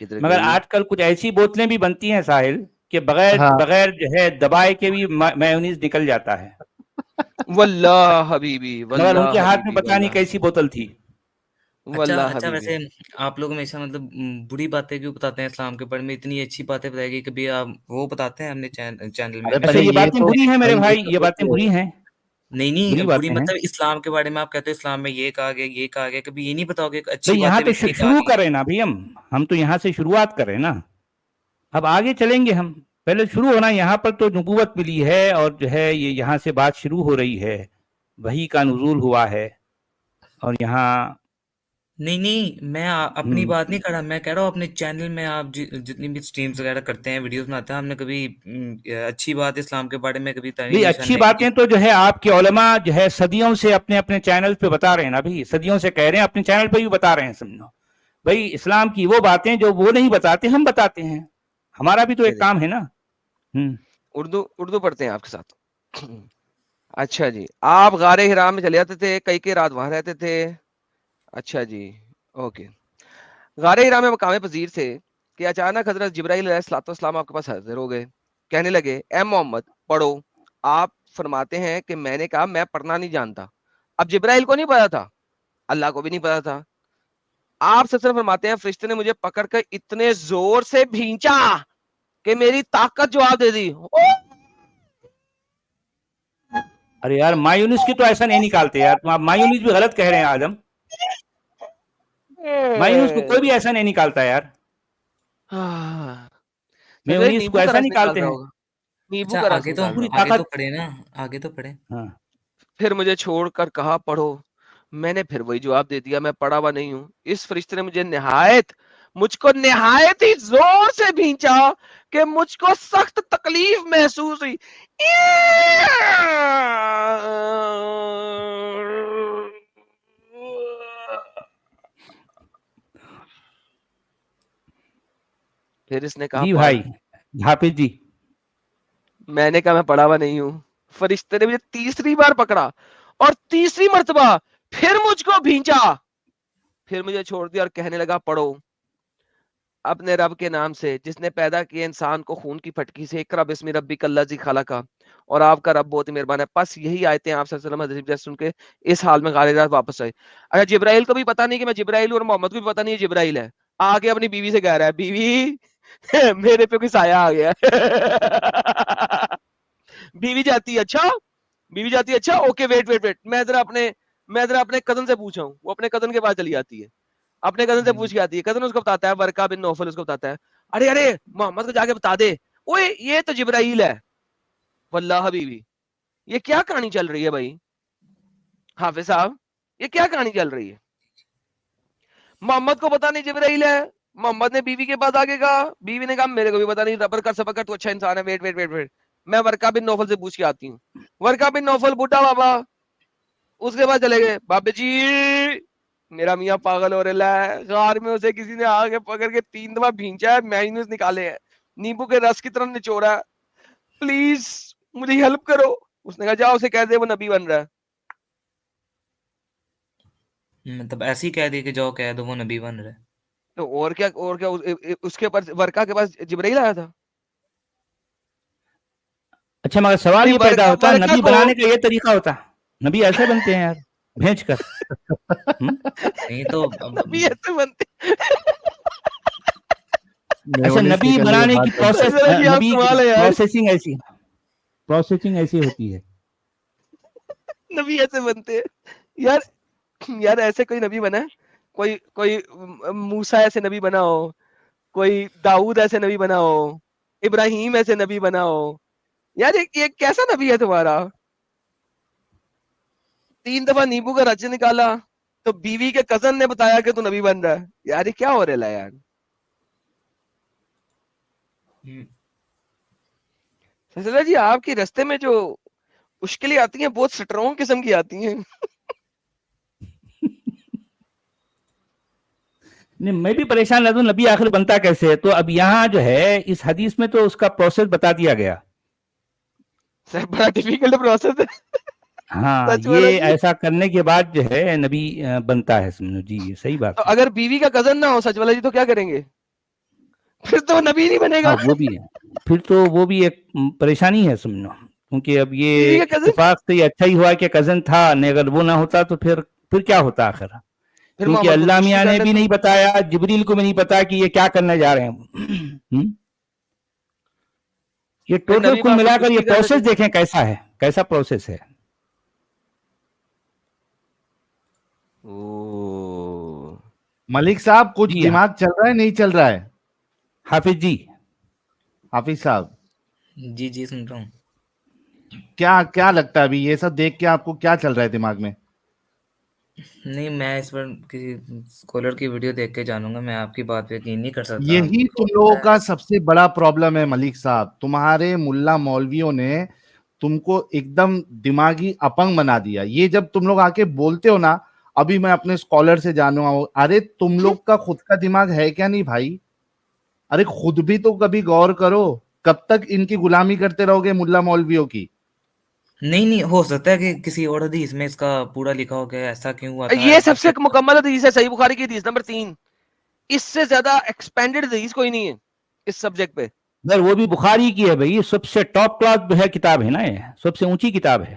کدھر مگر گئی؟ آج کل کچھ ایسی بوتلیں بھی بنتی ہیں ساحل کہ ہاں بغیر جو ہے دبائے کے بھی میونیز نکل جاتا ہے. واللہ حبیبی, مگر ان واللہ کے ہاتھ میں حبیبی, پتہ نہیں واللہ کیسی بوتل تھی. واللہ اچھا حبیبی. ویسے آپ لوگ ہمیشہ مطلب بری باتیں کیوں بتاتے ہیں اسلام کے بارے میں؟ اتنی اچھی باتیں بتائی گئی, کبھی آپ وہ بتاتے ہیں ہم نے چینل میں؟ ارے اچھا پہلے یہ باتیں تو بری ہیں میرے بھائی, تو یہ باتیں دیکھیے، بری ہیں, نہیں بری باتیں ہیں مطلب اسلام کے بارے میں آپ کہتے ہیں اسلام میں یہ کہا گیا, یہ کہا گیا, کبھی یہ نہیں بتاؤ گے اچھی بھائی. یہاں باتیں تو بھی اتنی کہا شروع گئی؟ کریں نا بھائی, ہم تو یہاں سے شروعات کریں نا, اب آگے چلیں گے ہم. پہلے شروع ہونا, یہاں پر تو نبوت ملی ہے اور جو ہے یہ یہاں سے بات شروع ہو رہی ہے, وحی کا نزول ہوا ہے. اور یہاں نہیں میں اپنی بات نہیں کر رہا, میں کہہ رہا ہوں اپنے چینل میں آپ جتنی بھی سٹریمز وغیرہ کرتے ہیں, ویڈیوز بناتے ہیں, ہم نے کبھی اچھی بات اسلام کے بارے میں کبھی تعلیم نشان اچھی نہیں کی. باتیں تو جو ہے آپ کے علماء جو ہے صدیوں سے اپنے چینل پہ بتا رہے ہیں نا بھائی, صدیوں سے کہہ رہے ہیں, اپنے چینل پہ بھی بتا رہے ہیں. سمجھو بھائی, اسلام کی وہ باتیں جو وہ نہیں بتاتے ہم بتاتے ہیں, ہمارا بھی تو ایک کام ہے نا. اردو پڑھتے ہیں آپ کے ساتھ. اچھا جی, آپ غار حرا میں چلے جاتے تھے, کئی رات وہاں رہتے تھے. اچھا جی, اوکے. غار حرا میں مقام پذیر تھے کہ اچانک حضرت جبرائیل علیہ الصلوۃ والسلام آپ کے پاس حاضر ہو گئے. کہنے لگے, اے محمد پڑھو. آپ فرماتے ہیں کہ میں نے کہا میں پڑھنا نہیں جانتا. اب جبرائیل کو نہیں پتا تھا, اللہ کو بھی نہیں پتا تھا. آپ سب سے فرماتے ہیں فرشتے نے مجھے پکڑ کر اتنے زور سے بھینچا کہ میری طاقت جواب دے دی. ارے یار, مایونس کی تو ایسا نہیں نکالتے یار, تم آپ مایونس بھی غلط کہہ رہے ہیں آدم. مایونس کو کوئی بھی ایسا نہیں نکالتا یار, میونیس کو نیبو کا ایسا رس نکال نکالتے رہا ہیں. ہوگا, نیبو اچھا کا رس آگے تو نکال رہا پوری ہوگا. طاقت. پڑھے نا, آگے تو پڑھے. ہاں, پھر مجھے چھوڑ کر کہا پڑھو. میں نے پھر وہی جواب دے دیا, میں پڑھا ہوا نہیں ہوں. اس فرشتے نے مجھ کو نہایت ہی زور سے بھینچا کہ مجھ کو سخت تکلیف محسوس ہوئی. پھر اس نے کہا جی پڑھ. بھائی حافظ جی, میں نے کہا میں پڑھا ہوا نہیں ہوں. فرشتے نے مجھے تیسری بار پکڑا اور تیسری مرتبہ پھر مجھ کو بھینچا, پھر مجھے چھوڑ دیا اور کہنے لگا پڑھو. اپنے رب کے نام سے جس نے پیدا کیا انسان کو خون کی پھٹکی سے, اقرا بسم ربک الذی خلق, اور آپ کا رب بہت ہی مہربان ہے. پس یہی آیتیں آپ صلی اللہ علیہ وسلم حدیث سن کے اس حال میں غار حرا واپس آئے. اچھا, جبرائیل کو بھی پتا نہیں کہ میں جبرائیل ہوں, اور محمد کو بھی پتا نہیں ہے جبرائیل ہے. آگے اپنی بیوی سے کہہ رہا ہے, بیوی میرے پہ کوئی سایہ آ گیا. بیوی جاتی ہے, اچھا بیوی جاتی ہے, اچھا اوکے ویٹ میں ذرا اپنے کزن سے پوچھا ہوں. وہ اپنے کزن کے پاس چلی جاتی ہے, اپنے کزن سے پوچھ کے آتی ہے. کزن اس کو بتاتا ہے, ورقہ بن نوفل اس کو بتاتا ہے, ارے محمد کو جا کے بتا دے, اوے یہ تو جبرائیل ہے. واللہ حبیبی, یہ کیا کہانی چل رہی ہے بھائی حافظ صاحب, یہ کیا کہانی چل رہی ہے؟ محمد کو پتا نہیں جبرائیل ہے, محمد نے بیوی کے پاس آگے کہا, بیوی نے کہا میرے کو بھی پتا نہیں, ربر کر سبر کر, تو اچھا انسان ہے. ویٹ میں ورقہ بن نوفل سے پوچھ کے آتی ہوں. ورقہ بن نوفل بڈھا بابا, اس کے بعد چلے گئے, بابے جی میرا میاں پاگل ہو رہا ہے, غار میں اسے کسی نے آگے پکڑ کے 3 دفعہ بھینچا ہے, مائنس نکالے ہیں, نیمبو کے رس کی طرح نچوڑا ہے, پلیز مجھے ہیلپ کرو. اس نے کہا جاؤ اسے کہہ دے وہ نبی بن رہا ہے. مطلب ایسے ہی کہہ دے کہ جاؤ کہہ دو وہ نبی بن رہا ہے. تو اور کیا اس کے اوپر ورقہ کے پاس جبرائیل آیا تھا. اچھا مگر سوال نہیں یہ پیدا ہوتا ہے, ورقہ نبی کو بنانے کا یہ طریقہ ہوتا, نبی ایسے بنتے ہیں یار بھیج کر. نہیں تو نبی ایسے بنتے. اچھا نبی بنانے کی پروسیس, ذرا جی آپ نبی کمال ہے یار, پروسیسنگ ایسی ہوتی ہے. نبی ایسے بنتے ہیں یار. یار ایسے کوئی نبی بنا ہے, کوئی موسیٰ ایسے نبی بنا ہو, کوئی داؤد ایسے نبی بنا ہو, ابراہیم ایسے نبی بنا ہو. یار یہ کیسا نبی ہے تمہارا؟ 3 دفعہ نیمبو کا رچ نکالا تو بیوی کے کزن نے بتایا کہ تو نبی بن رہا ہے. یار یہ کیا ہو رہا ہے یار؟ فیصلہ جی آپ کے راستے میں جو مشکلیں آتی ہیں بہت سٹرونگ قسم کی آتی ہیں. نہیں میں بھی پریشان رہتا ہوں نبی آخر بنتا کیسے ہے. تو اب یہاں جو ہے اس حدیث میں تو اس کا پروسیس بتا دیا گیا. سر بڑا ڈیفیکلٹ پروسیس ہے. ہاں سچ بولا یہ جی. ایسا کرنے کے بعد جو ہے نبی بنتا ہے, سمجھو جی یہ صحیح تو بات ہے. اگر بیوی کا کزن نہ ہو سچ والا جی تو کیا کریں گے؟ پھر تو نبی نہیں بنے گا. ہاں وہ بھی ہے, پھر تو وہ بھی ایک پریشانی ہے سمجھو, کیونکہ اب بیوی یہ کا کزن اتفاق سے یہ اچھا ہی ہوا کہ کزن تھا, نہیں اگر وہ نہ ہوتا تو پھر کیا ہوتا آخر. پھر کیونکہ محمد اللہ خودکشی میاں کر نے بھی لیتے. نہیں بتایا, جبریل کو بھی نہیں پتا کہ یہ کیا کرنے جا رہے ہیں. یہ پھر ٹوٹل نبی کل پاک ملا کر یہ خودکشی کر لیتے. پروسیس دیکھیں کیسا ہے, کیسا پروسیس ہے. ملک صاحب کچھ جی دماغ چل رہا ہے نہیں چل رہا ہے؟ حافظ جی, حافظ صاحب جی جی سن رہا ہوں. کیا لگتا ہے ابھی یہ سب دیکھ کے آپ کو کیا چل رہا ہے دماغ میں؟ نہیں میں اس پر کسی اسکالر کی ویڈیو دیکھ کے جانوں گا, میں آپ کی بات پہ یقین نہیں کر سکتا. یہی تم لوگوں کا سب سے بڑا پرابلم ہے ملک صاحب, تمہارے ملا مولویوں نے تم کو ایک دم دماغی اپنگ بنا دیا. یہ جب تم لوگ آ کے بولتے ہو نا, ابھی میں اپنے اسکالر سے جانوں ہوں, ارے تم لوگ کا خود کا دماغ ہے کیا نہیں بھائی؟ ارے خود بھی تو کبھی غور کرو, کب تک ان کی غلامی کرتے رہو گے ملا مولویوں کی؟ نہیں ہو سکتا ہے کہ کسی اور حدیث میں اس کا پورا لکھا ہو کہ ایسا کیوں ہوا تھا. یہ سب سے مکمل حدیث ہے, صحیح بخاری کی حدیث نمبر 3. اس سے زیادہ ایکسپینڈڈ حدیث کوئی نہیں ہے اس سبجیکٹ پہ. اگر وہ بھی بخاری کی ہے بھائی, سب سے ٹاپ کلاس جو ہے کتاب ہے نا, یہ سب سے اونچی کتاب ہے.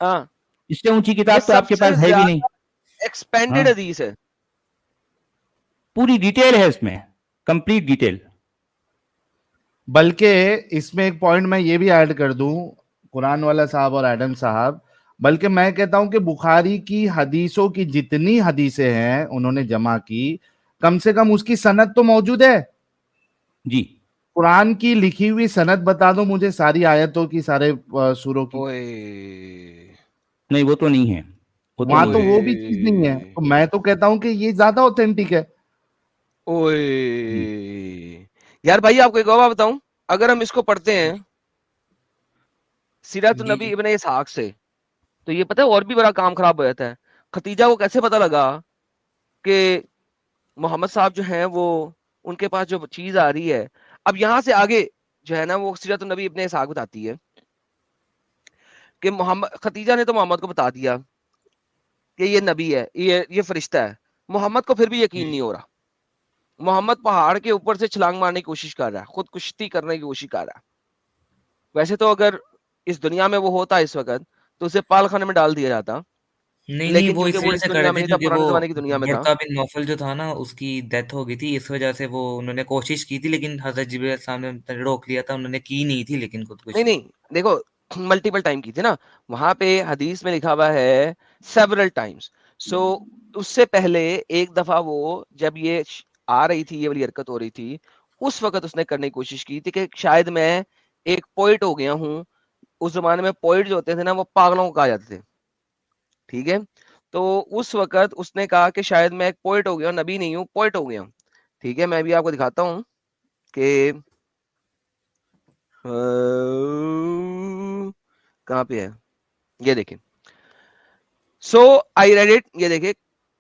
ہاں اس سے اونچی یہ کتاب تو سب آپ کے سے پاس ہے بھی نہیں. زیادہ ایکسپینڈڈ ہاں حدیث ہے. پوری ڈیٹیل ہے اس میں, کمپلیٹ ڈیٹیل. بلکہ اس میں ایک پوائنٹ میں یہ بھی ایڈ کر دوں, قرآن والا صاحب اور ایڈم صاحب, بلکہ میں کہتا ہوں کہ بخاری کی حدیثوں کی جتنی حدیثیں ہیں انہوں نے جمع کی, کم سے کم اس کی سند تو موجود ہے. جی قرآن کی لکھی ہوئی سند بتا دو مجھے, ساری آیتوں کی, سارے سوروں کی. نہیں وہ تو نہیں ہے, وہ تو وہاں نہیں تو ہے. وہ بھی چیز نہیں ہے. تو میں تو کہتا ہوں کہ یہ زیادہ اوتھینٹک ہے. یار بھائی آپ کو ایک بات بتاؤں, اگر ہم اس کو پڑھتے ہیں سیرت جی النبی ابن اسحاق سے, تو یہ پتہ ہے اور بھی بڑا کام خراب ہو جاتا ہے. ختیجہ کو کیسے پتا لگا کہ محمد صاحب جو ہیں وہ ان کے پاس جو چیز آ رہی ہے, اب یہاں سے آگے جو ہے نا وہ سیرت النبی ابن اسحاق بتاتی ہے کہ ختیجہ نے تو محمد کو بتا دیا کہ یہ نبی ہے, یہ فرشتہ ہے. محمد کو پھر بھی یقین نہیں ہو رہا. محمد پہاڑ کے اوپر سے چھلانگ مارنے کی کوشش کر رہا ہے, خود کشتی کرنے کی کوشش کر رہا ہے. ویسے تو اگر اس دنیا میں وہ ہوتا اس وقت تو اسے پال خانے میں ڈال دیا جاتا, نہیں لیکن وہ چونکہ اس وہ وجہ اس سے کر دنیا رہے میں تھے نہیں تھا, کیونکہ پرانے وہ زمانے کی دنیا میں تھا. ورقہ بن نوفل جو تھا نا اس کی ڈیتھ ہو گئی تھی, اس وجہ سے وہ انہوں نے کوشش کی تھی, لیکن حضرت جبرائیل علیہ السلام نے روک لیا تھا. انہوں نے کی نہیں تھی لیکن خودکشی. نہیں دیکھو ملٹیپل ٹائم کی تھی نا, وہاں پہ حدیث میں لکھا ہوا ہے سیورل ٹائمز. سو اس سے پہلے ایک دفعہ وہ جب یہ آ رہی تھی, یہ والی حرکت ہو رہی تھی, اس وقت اس نے کرنے کی کوشش کی تھی کہ شاید میں ایک پوئٹ ہو گیا ہوں. اس زمانے میں پوئٹ جو ہوتے تھے نا وہ پاگلوں کو کہا جاتے تھے, ٹھیک ہے. تو اس وقت اس نے کہا کہ شاید میں ایک پوئٹ ہو گیا ہوں, نبی نہیں ہوں, پوئٹ ہو گیا ہوں. ٹھیک ہے, میں بھی آپ کو دکھاتا ہوں کہ کہاں پہ ہے, یہ دیکھیں. سو آئی ریڈ اٹ, یہ دیکھیں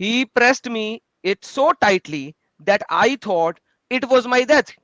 He pressed me it so tightly that I thought it was my death,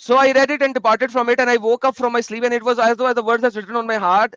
So I read it and departed from it, and I woke up from my sleep, and it was as though the words that's written on my heart,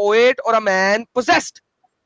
poet or a man possessed.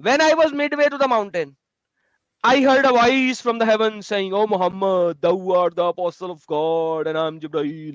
When I was midway to the mountain, I heard a voice from the heavens saying, "Oh Muhammad, thou art the apostle of God, and I'm Jibreel."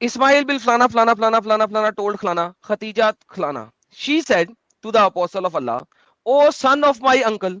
Ismail bil flana flana flana flana flana told Khlana, Khatija Khlana. She said to the apostle of Allah, "O son of my uncle,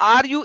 are you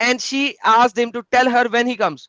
And she asked him to tell her when he comes.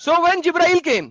So when Jibrail came,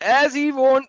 as he warned,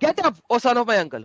Get up, O son of my uncle.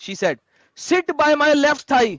She said, sit by my left thigh.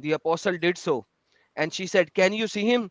The apostle did so. And she said, can you see him?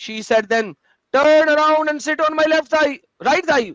She said then, turn around and sit on my left thigh. Right thigh.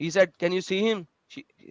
He said, can you see him? She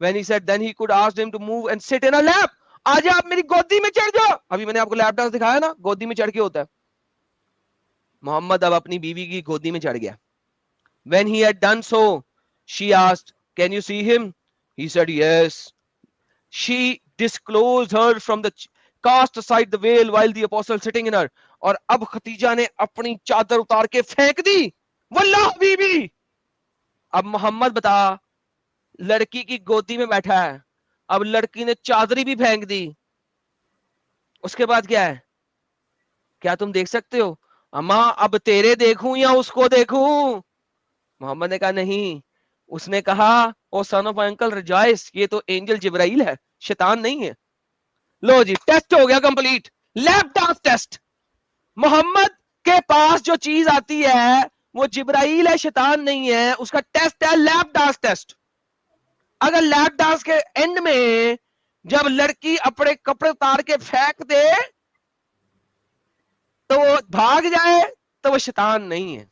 when he said then he could ask him to move and sit in a lap. آج آپ میری گودی میں چڑھ جاؤ. ابھی میں نے آپ کو لیپ ڈانس دکھایا نا, گودی میں چڑھ کے ہوتا ہے. محمد اب اپنی بیوی کی گودی میں چڑھ گیا. When he had done so, she asked, can you see him? He said yes. She disclosed her from the cast aside the veil while the apostle sitting in her. اور اب ختیجہ نے اپنی چادر اتار کے پھینک دی. واللہ بیوی, اب محمد بتا, لڑکی کی گودی میں بیٹھا ہے, اب لڑکی نے چادری بھی پھینک دی. اس کے بعد کیا ہے, کیا تم دیکھ سکتے ہو؟ اماں اب تیرے دیکھوں یا اس کو دیکھوں؟ محمد نے کہا نہیں. اس نے کہا او سن آف انکل ریجائس, یہ تو اینجل جبرائیل ہے, شیطان نہیں ہے. لو جی, ٹیسٹ ہو گیا کمپلیٹ, لیپ ڈانس ٹیسٹ. محمد کے پاس جو چیز آتی ہے وہ جبرائیل ہے, شیطان نہیں ہے. اس کا ٹیسٹ ہے لیپ ڈانس ٹیسٹ. اگر لیپ ڈانس کے اینڈ میں جب لڑکی اپنے کپڑے اتار کے پھینک دے تو وہ بھاگ جائے تو وہ شیطان نہیں ہے,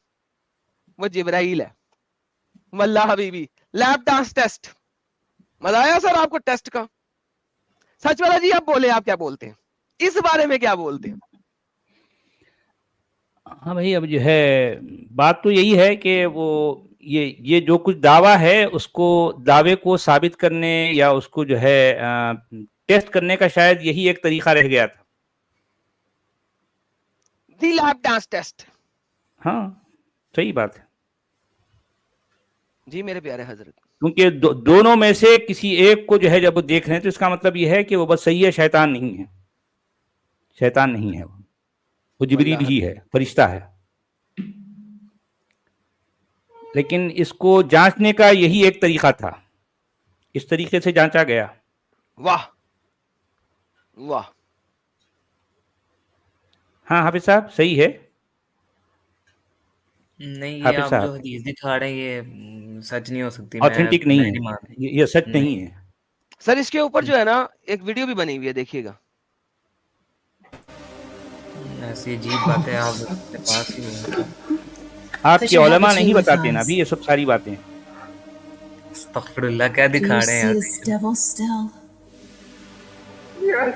وہ جبرائیل ہے. واللہ حبیبی, لیپ ڈانس ٹیسٹ. مزہ آیا سر آپ کو ٹیسٹ کا؟ سچ والا جی, آپ بولے, آپ کیا بولتے ہیں اس بارے میں, کیا بولتے ہیں؟ ہاں بھائی, اب جو ہے بات تو یہی ہے کہ وہ یہ جو کچھ دعویٰ ہے اس کو, دعوے کو ثابت کرنے یا اس کو جو ہے ٹیسٹ کرنے کا شاید یہی ایک طریقہ رہ گیا تھا. دی لیپ ڈانس ٹیسٹ. ہاں صحیح بات ہے. جی میرے پیارے حضرت, کیونکہ دونوں میں سے کسی ایک کو جو ہے جب وہ دیکھ رہے ہیں تو اس کا مطلب یہ ہے کہ وہ بس صحیح ہے, شیطان نہیں ہے. شیطان نہیں ہے, وہ جبریل ہی ہے, فرشتہ ہے. لیکن اس کو جانچنے کا یہی ایک طریقہ تھا, اس طریقے سے جانچا گیا. واہ واہ. ہاں حافظ صاحب صحیح ہے. نہیں, یہ حافظ آپ صاحب جو حدیث دکھا رہے ہیں یہ سچ نہیں ہو سکتی. آتھینٹک نہیں ہے, یہ سچ نہیں ہے. سر اس کے اوپر جو ہے نا ایک ویڈیو بھی بنی ہوئی ہے, دیکھیے گا. ایسی عجیب باتیں آپ کے پاس ہی ہیں. آپ کے علماء نہیں بتاتے نا ابھی یہ سب ساری باتیں. استغفر اللہ, کیا دکھا رہے ہیں یار.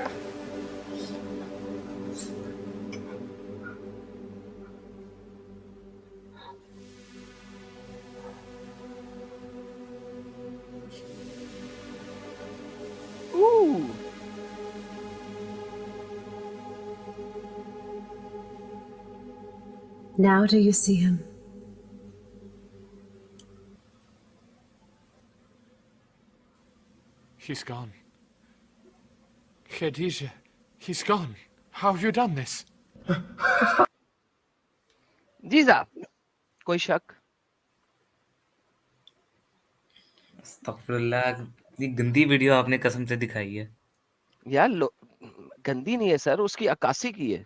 Now do you see him? He's gone. Khadija, he's gone. How have you done this? جی صاحب, کوئی شک؟ استغفر اللہ, اتنی گندی ویڈیو آپ نے قسم سے دکھائی ہے. یار گندی نہیں ہے سر, اس کی عکاسی کی ہے.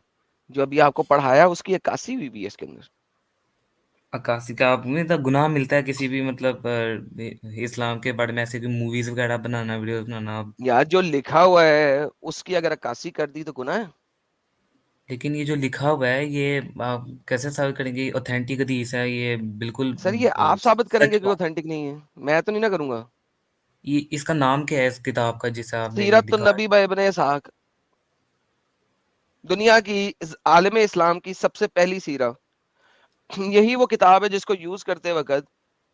جو ابھی آپ کو پڑھایا اس کی عکاسی ہوئی بھی ہے اس کے اندر. عکاسی کا آپ میں گناہ ملتا ہے کسی بھی مطلب اسلام کے بارے میں ایسے کوئی موویز وغیرہ بنانا, ویڈیوز بنانا. یار جو لکھا ہوا ہے اس کی اگر عکاسی کر دی تو گناہ ہے. لیکن یہ جو لکھا ہوا ہے یہ آپ کیسے ثابت کریں گے اوتھینٹک حدیث ہے؟ یہ بالکل سر یہ آپ ثابت کریں گے کہ اوتھینٹک نہیں ہے, میں تو نہیں نہ کروں گا. یہ اس کا نام کیا ہے اس کتاب کا جسے آپ نے سیرت النبی بائی ابن اسحاق, دنیا کی عالم اسلام کی سب سے پہلی سیرہ. یہی وہ کتاب ہے جس کو یوز کرتے وقت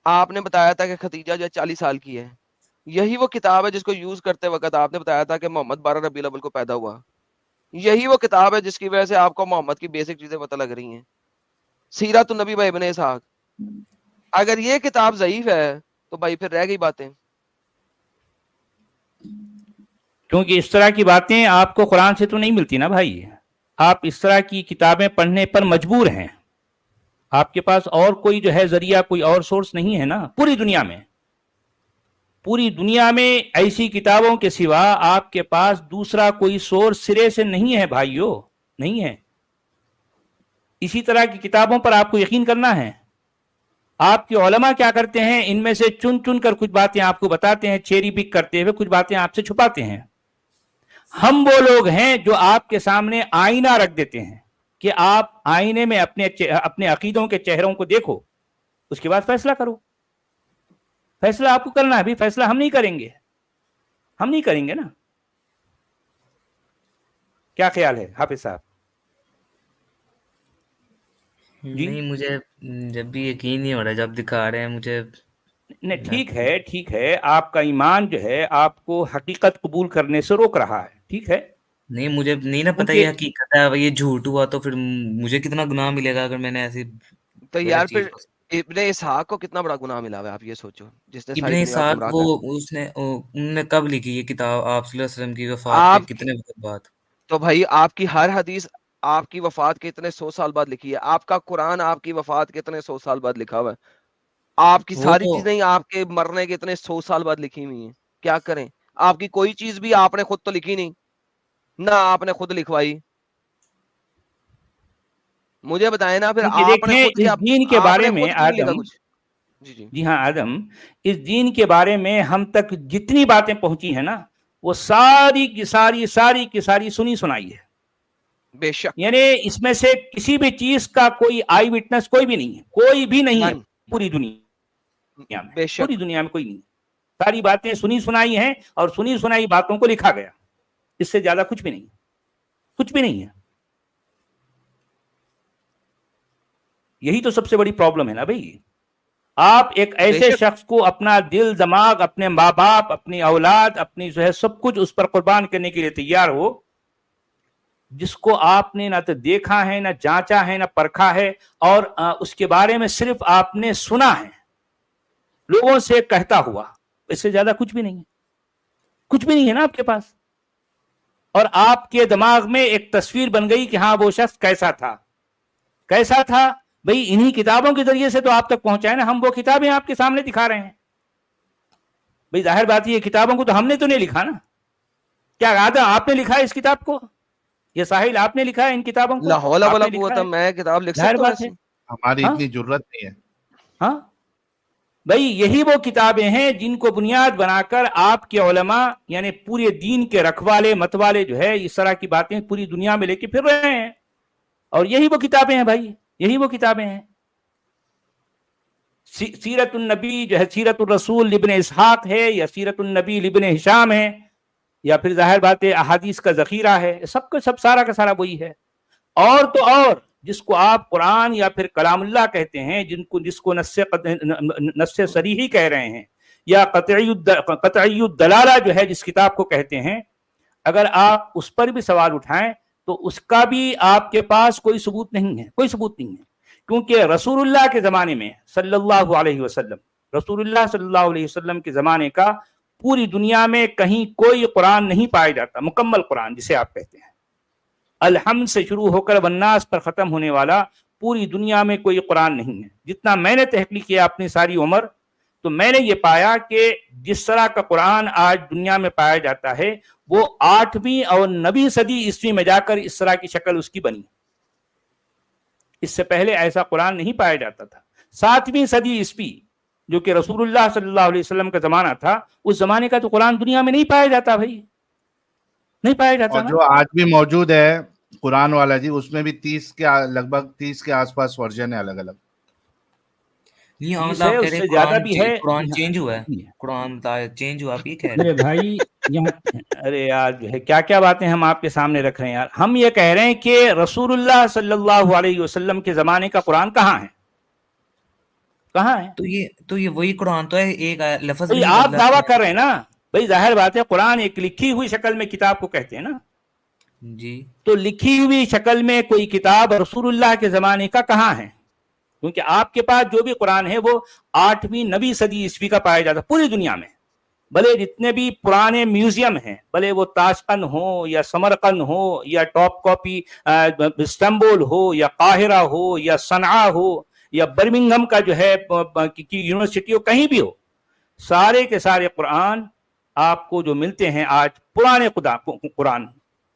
آپ نے بتایا تھا کہ ختیجہ جو 40 سال کی ہے. یہی وہ کتاب ہے جس کو یوز کرتے وقت آپ نے بتایا تھا کہ محمد 12 ربیع الاول کو پیدا ہوا. یہی وہ کتاب ہے جس کی وجہ سے آپ کو محمد کی بیسک چیزیں پتہ لگ رہی ہیں. سیرت النبی بائی ابن اسحاق. اگر یہ کتاب ضعیف ہے تو بھائی پھر رہ گئی باتیں. کیونکہ اس طرح کی باتیں آپ کو قرآن سے تو نہیں ملتی نا بھائی. آپ اس طرح کی کتابیں پڑھنے پر مجبور ہیں. آپ کے پاس اور کوئی جو ہے ذریعہ, کوئی اور سورس نہیں ہے نا پوری دنیا میں. پوری دنیا میں ایسی کتابوں کے سوا آپ کے پاس دوسرا کوئی سورس سرے سے نہیں ہے بھائیو, نہیں ہے. اسی طرح کی کتابوں پر آپ کو یقین کرنا ہے. آپ کے علماء کیا کرتے ہیں, ان میں سے چن چن کر کچھ باتیں آپ کو بتاتے ہیں, چیری پک کرتے ہوئے کچھ باتیں آپ سے چھپاتے ہیں. ہم وہ لوگ ہیں جو آپ کے سامنے آئینہ رکھ دیتے ہیں کہ آپ آئینے میں اپنے عقیدوں کے چہروں کو دیکھو, اس کے بعد فیصلہ کرو. فیصلہ آپ کو کرنا ہے, ابھی فیصلہ ہم نہیں کریں گے. ہم نہیں کریں گے نا. کیا خیال ہے حافظ صاحب؟ جی نہیں مجھے جب بھی یقین نہیں ہو رہا جب دکھا رہے ہیں مجھے. نہیں ٹھیک ہے آپ کا ایمان جو ہے آپ کو حقیقت قبول کرنے سے روک رہا ہے. ٹھیک ہے نہیں مجھے نہیں نا پتہ کیونکہ یہ حقیقت ہے. یہ جھوٹ ہوا تو پھر مجھے کتنا گناہ ملے گا اگر میں نے ایسی تو غلط یار چیز پھر ابن اسحاق کو کتنا بڑا گناہ ملا ہوا ہے آپ یہ سوچو, جس نے ابن ساری دنیا کو اسحاق گمراہ وہ کر. اس نے انہوں نے کب لکھی یہ کتاب؟ آپ صلی اللہ علیہ وسلم کی وفات کے آپ کتنے وقت بعد؟ تو بھائی آپ کی ہر حدیث آپ کی وفات کے اتنے 100 سال بعد لکھی ہے. آپ کا قرآن آپ کی وفات کے اتنے 100 سال بعد لکھا ہوا ہے. آپ کی وہ ساری تو چیزیں آپ کے مرنے کے اتنے 100 سال بعد لکھی ہوئی ہیں. کیا کریں, آپ کی کوئی چیز بھی آپ نے خود تو لکھی نہیں, نہ آپ نے خود لکھوائی. مجھے بتائیں نا پھر کیونکہ آپ نے دیکھیں خود اس کیا, دین کے آپ بارے نے میں خود کیوں نہیں لکھا آدم، کچھ؟ جی جی ہاں آدم، اس دین کے بارے میں ہم تک جتنی باتیں پہنچی ہیں نا وہ ساری کی ساری سنی سنائی ہے. بے شک. یعنی اس میں سے کسی بھی چیز کا کوئی آئی وٹنس کوئی بھی نہیں ہے، کوئی بھی نہیں ہے نن. پوری دنیا میں، بے پوری شک. دنیا میں کوئی نہیں. ساری باتیں سنی سنائی ہیں اور سنی سنائی باتوں کو لکھا گیا. اس سے زیادہ کچھ بھی نہیں، کچھ بھی نہیں ہے. یہی تو سب سے بڑی پرابلم ہے نا بھائی. آپ ایک بے ایسے شک. شخص کو اپنا دل دماغ، اپنے ماں باپ، اپنی اولاد، اپنی جو ہے سب کچھ اس پر قربان کرنے کے لیے تیار ہو، جس کو آپ نے نہ تو دیکھا ہے، نہ جانچا ہے، نہ پرکھا ہے، اور اس کے بارے میں صرف آپ نے سنا ہے لوگوں سے کہتا ہوا. اس سے زیادہ کچھ بھی نہیں ہے، کچھ بھی نہیں ہے نا آپ کے پاس. اور آپ کے دماغ میں ایک تصویر بن گئی کہ ہاں وہ شخص کیسا تھا. کیسا تھا بھئی؟ انہی کتابوں کے ذریعے سے تو آپ تک پہنچائے نا. ہم وہ کتابیں آپ کے سامنے دکھا رہے ہیں. بھئی ظاہر بات یہ کتابوں کو تو ہم نے تو نہیں لکھا نا. کیا آدم آپ نے لکھا ہے اس کتاب کو؟ یہ ساحل آپ نے لکھا ہے ان کتابوں کو؟ لا حول آپ ولا نے لکھا قوت, ہے؟ میں کتاب لکھ ظاہر سکتا ہوں بات ہے. ایسی؟ ہماری ہاں اتنی ضرورت نہیں ہے. ہاں بھئی یہی وہ کتابیں ہیں جن کو بنیاد بنا کر آپ کے علماء یعنی پورے دین کے رکھوالے متوالے جو ہے اس طرح کی باتیں پوری دنیا میں لے کے پھر رہے ہیں. اور یہی وہ کتابیں ہیں بھائی، یہی وہ کتابیں ہیں. سیرت النبی جو ہے سیرت الرسول ابن اسحاق ہے، یا سیرت النبی ابن ہشام ہے، یا پھر ظاہر بات ہے احادیث کا ذخیرہ ہے. سب کا سب سارا کا سارا وہی ہے. اور تو اور جس کو آپ قرآن یا پھر کلام اللہ کہتے ہیں، جس کو نص صریحی کہہ رہے ہیں، یا قطعی الدلالہ جو ہے جس کتاب کو کہتے ہیں، اگر آپ اس پر بھی سوال اٹھائیں تو اس کا بھی آپ کے پاس کوئی ثبوت نہیں ہے، کوئی ثبوت نہیں ہے. کیونکہ رسول اللہ کے زمانے میں صلی اللہ علیہ وسلم، رسول اللہ صلی اللہ علیہ وسلم کے زمانے کا پوری دنیا میں کہیں کوئی قرآن نہیں پایا جاتا، مکمل قرآن جسے آپ کہتے ہیں، الحمد سے شروع ہو کر والناس پر ختم ہونے والا پوری دنیا میں کوئی قرآن نہیں ہے. جتنا میں نے تحقیق کیا اپنی ساری عمر، تو میں نے یہ پایا کہ جس طرح کا قرآن آج دنیا میں پایا جاتا ہے وہ 8ویں اور 9ویں صدی عیسوی میں جا کر اس طرح کی شکل اس کی بنی. اس سے پہلے ایسا قرآن نہیں پایا جاتا تھا. 7ویں صدی عیسوی جو کہ رسول اللہ صلی اللہ علیہ وسلم کا زمانہ تھا، اس زمانے کا تو قرآن دنیا میں نہیں پایا جاتا بھائی، نہیں پایا جاتا اور نا. جو آج بھی موجود ہے قرآن والا جی، اس میں بھی 30 کے لگ بھگ 30 کے آس پاس ورژن ہے الگ الگ. یہ 30 مطلب ہے، آپ کہہ اس رہے سے ہیں زیادہ بھی ہے. قرآن چینج ہوا ہے، قرآن چینج ہوا، آپ یہ کہہ رہے ارے ہیں؟ بھائی ارے یار جو ہے کیا کیا باتیں ہم آپ کے سامنے رکھ رہے ہیں یار. ہم یہ کہہ رہے ہیں کہ رسول اللہ صلی اللہ علیہ وسلم کے زمانے کا قرآن کہاں ہے؟ کہاں ہے؟ تو یہ وہی قرآن تو ہے، ایک لفظ بھی بھئی نہیں آپ بدلا. دعویٰ کر رہے ہیں نا. بھئی ظاہر بات ہے قرآن ایک لکھی ہوئی شکل میں کتاب کو کہتے ہیں نا. جی تو لکھی ہوئی شکل میں کوئی کتاب رسول اللہ کے زمانے کا کہاں ہے؟ کیونکہ آپ کے پاس جو بھی قرآن ہے وہ 8ویں 9ویں صدی عیسوی کا پایا جاتا پوری دنیا میں. بھلے جتنے بھی پرانے میوزیم ہیں، بھلے وہ تاشقند ہو یا سمرقند ہو یا ٹاپ کاپی استنبول ہو یا قاہرہ ہو یا صنعاء ہو یا برمنگھم کا جو ہے یونیورسٹی ہو، کہیں بھی ہو، سارے کے سارے قرآن آپ کو جو ملتے ہیں آج پرانے قرآن،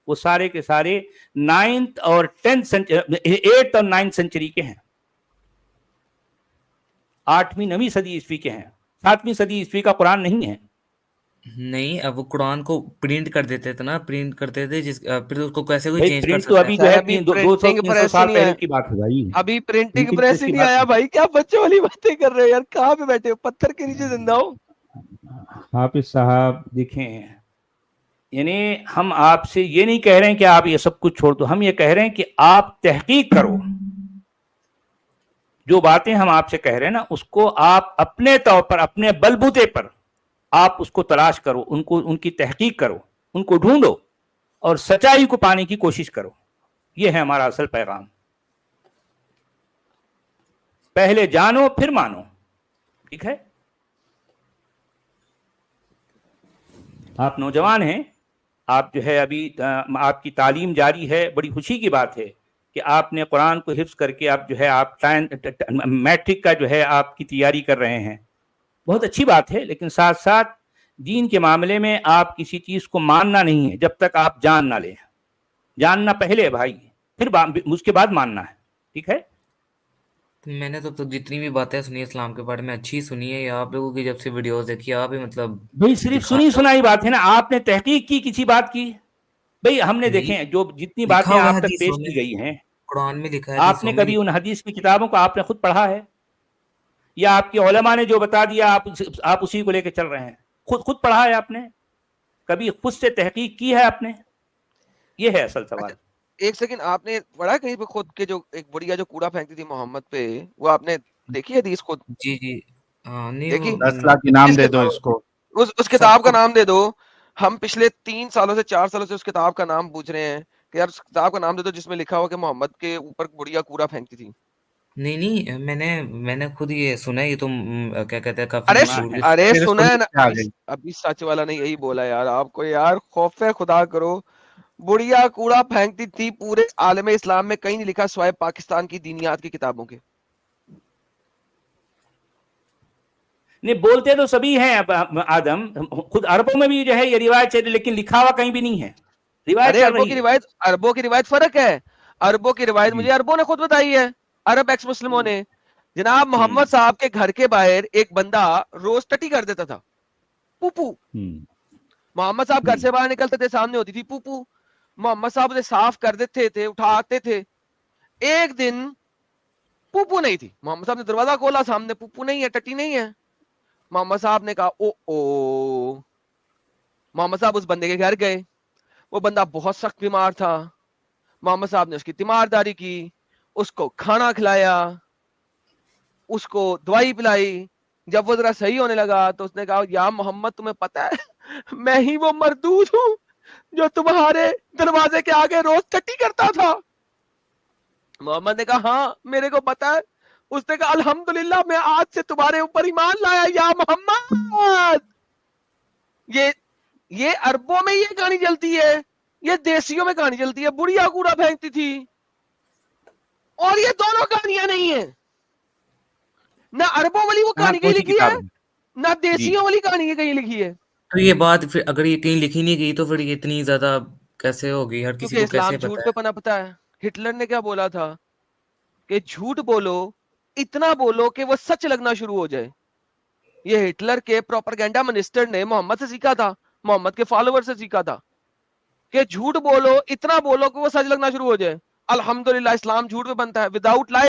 وہ سارے کے سارے 8 اور 9 سنچری کے ہیں، 8ویں 9ویں صدی عیسوی کے ہیں. 7ویں صدی عیسوی کا قرآن نہیں ہے. نہیں، اب وہ قرآن کو پرنٹ کر دیتے تھے نا، پرنٹ کرتے تھے پھر اس کو کیسے کوئی بھائی چینج کر پرنٹ تو سکتا ہے؟ ابھی جو ہے ابھی 200 پرنٹنگ 300 پریس ہی سال نہیں پہلے آیا، کی بات ہے بھائی. ابھی پرنٹنگ پرنٹنگ پریس پریس ہی کی نہیں بات آیا بھائی. کیا بچوں والی باتیں کر رہے ہیں یار؟ کہاں پہ بیٹھے ہو؟ پتھر کے نیچے زندہ ہو. حافظ صاحب دیکھیں یعنی ہم آپ سے یہ نہیں کہہ رہے ہیں کہ آپ یہ سب کچھ چھوڑ دو, ہم یہ کہہ رہے ہیں کہ آپ تحقیق کرو, جو باتیں ہم آپ سے کہہ رہے ہیں نا اس کو آپ اپنے طور پر, اپنے بلبوتے پر آپ اس کو تلاش کرو, ان کی تحقیق کرو, ان کو ڈھونڈو اور سچائی کو پانے کی کوشش کرو. یہ ہے ہمارا اصل پیغام. پہلے جانو پھر مانو. ٹھیک ہے, آپ نوجوان ہیں, آپ جو ہے ابھی آپ کی تعلیم جاری ہے, بڑی خوشی کی بات ہے کہ آپ نے قرآن کو حفظ کر کے آپ جو ہے آپ میٹرک کا جو ہے آپ کی تیاری کر رہے ہیں, بہت اچھی بات ہے. لیکن ساتھ ساتھ دین کے معاملے میں آپ کسی چیز کو ماننا نہیں ہے جب تک آپ جان نہ لیں. جاننا پہلے بھائی, پھر اس کے بعد ماننا ہے. ٹھیک ہے, میں نے تو جتنی بھی باتیں سنی اسلام کے بارے میں اچھی سنی ہے, آپ لوگوں کی جب سے ویڈیوز دیکھی آپ بھی مطلب بھائی صرف سنی سنائی بات ہے نا, آپ نے تحقیق کی کسی بات کی؟ بھئی ہم نے دیکھیں جو جتنی باتیں لکھا ہوا ہے آپ تک حدیثوں پیش میں, کی گئی ہیں, قرآن میں لکھا ہے, آپ حدیثوں نے میں کبھی ان حدیث کی کتابوں کو آپ نے خود پڑھا ہے, یا آپ کے علماء نے جو بتا دیا آپ اسی کو لے کے چل رہے ہیں؟ خود پڑھا ہے آپ نے؟ کبھی خود سے تحقیق کی ہے آپ نے؟ یہ ہے اصل سوال. ایک سیکنڈ, آپ نے پڑھا کہیں پہ خود کے جو ایک بڑھیا جو کوڑا پھینکتی تھی محمد پہ, وہ آپ نے دیکھی حدیث خود جی جی نہیں دیکھی؟ 10 لاکھ انعام کس دے دو کتاب, اس کو. اس کتاب کا نام دے دو. ہم پچھلے 3 سالوں سے 4 سالوں سے اس کتاب کا نام پوچھ رہے ہیں کہ یار اس کتاب کا نام دے دو جس میں لکھا ہوا کہ محمد کے اوپر بڑھیا کوڑا پھینکتی تھی. نہیں میں نے خود یہ سنا ہے, یہ تو کیا کہتے ہیں کافی مشہور کی ارے میرے سنا ہے سننے نا, سے آ گئی. ابھی سچ والا نے یہی بولا یار آپ کو, یار خوف خدا کرو. بڑھیا کوڑا پھینکتی تھی, پورے عالم اسلام میں کہیں نہیں لکھا سوائے پاکستان کی دینیات کی کتابوں کے. نہیں بولتے تو سبھی ہیں آدم, خود عربوں میں بھی جو ہے یہ روایت چل رہی, لیکن لکھا ہوا کہیں بھی نہیں ہے, روایت ارے چل رہی ہے. عربوں کی روایت فرق ہے. عربوں کی روایت جی. مجھے عربوں نے خود بتائی ہے, عرب ایکس مسلموں نے. جناب محمد صاحب کے گھر کے باہر ایک بندہ روز ٹٹی کر دیتا تھا, پوپو. محمد صاحب گھر سے باہر نکلتے تھے, سامنے ہوتی تھی پوپو. محمد صاحب اسے صاف کر دیتے تھے, اٹھاتے تھے. ایک دن پوپو نہیں تھی, محمد صاحب نے دروازہ کھولا, سامنے پوپو نہیں ہے, ٹٹی نہیں ہے. محمد صاحب نے کہا او. محمد صاحب اس بندے کے گھر گئے, وہ بندہ بہت سخت بیمار تھا. محمد صاحب نے اس کی تیمارداری کی, اس کو کھانا کھلایا, اس کو دوائی پلائی. جب وہ ذرا صحیح ہونے لگا تو اس نے کہا یا محمد تمہیں پتا ہے میں ہی وہ مردود ہوں جو تمہارے دروازے کے آگے روز ٹٹی کرتا تھا. محمد نے کہا ہاں میرے کو پتا ہے. اس نے کہا الحمدللہ میں آج سے تمہارے اوپر ایمان لایا یا محمد. یہ عربوں میں یہ کہانی چلتی ہے, یہ دیسیوں میں کہانی چلتی ہے. بڑھیا کوڑا پھینکتی تھی, اور یہ دونوں کہانیاں نہیں ہیں. نہ عربوں والی وہ کہانی کہیں لکھی ہے, نہ دیسیوں والی کہانی کہیں لکھی ہے. تو یہ بات پھر اگر یہ کہیں لکھی نہیں گئی تو پھر یہ اتنی زیادہ کیسے ہوگی, ہر کسی کیونکہ کو کیسے اسلام پتا جھوٹ ہے؟ پہ پنپتا ہے. ہٹلر نے کیا بولا تھا کہ جھوٹ بولو, اتنا بولو کہ وہ سچ لگنا شروع ہو جائے. یہ ہٹلر کے پروپیگنڈا منسٹر نے محمد سے سیکھا تھا, محمد کے فالوور سے سیکھا تھا کہ جھوٹ بولو, اتنا بولو کہ وہ سچ لگنا شروع ہو جائے. الحمدللہ اسلام جھوٹ پہ بنتا ہے, وداؤٹ لائے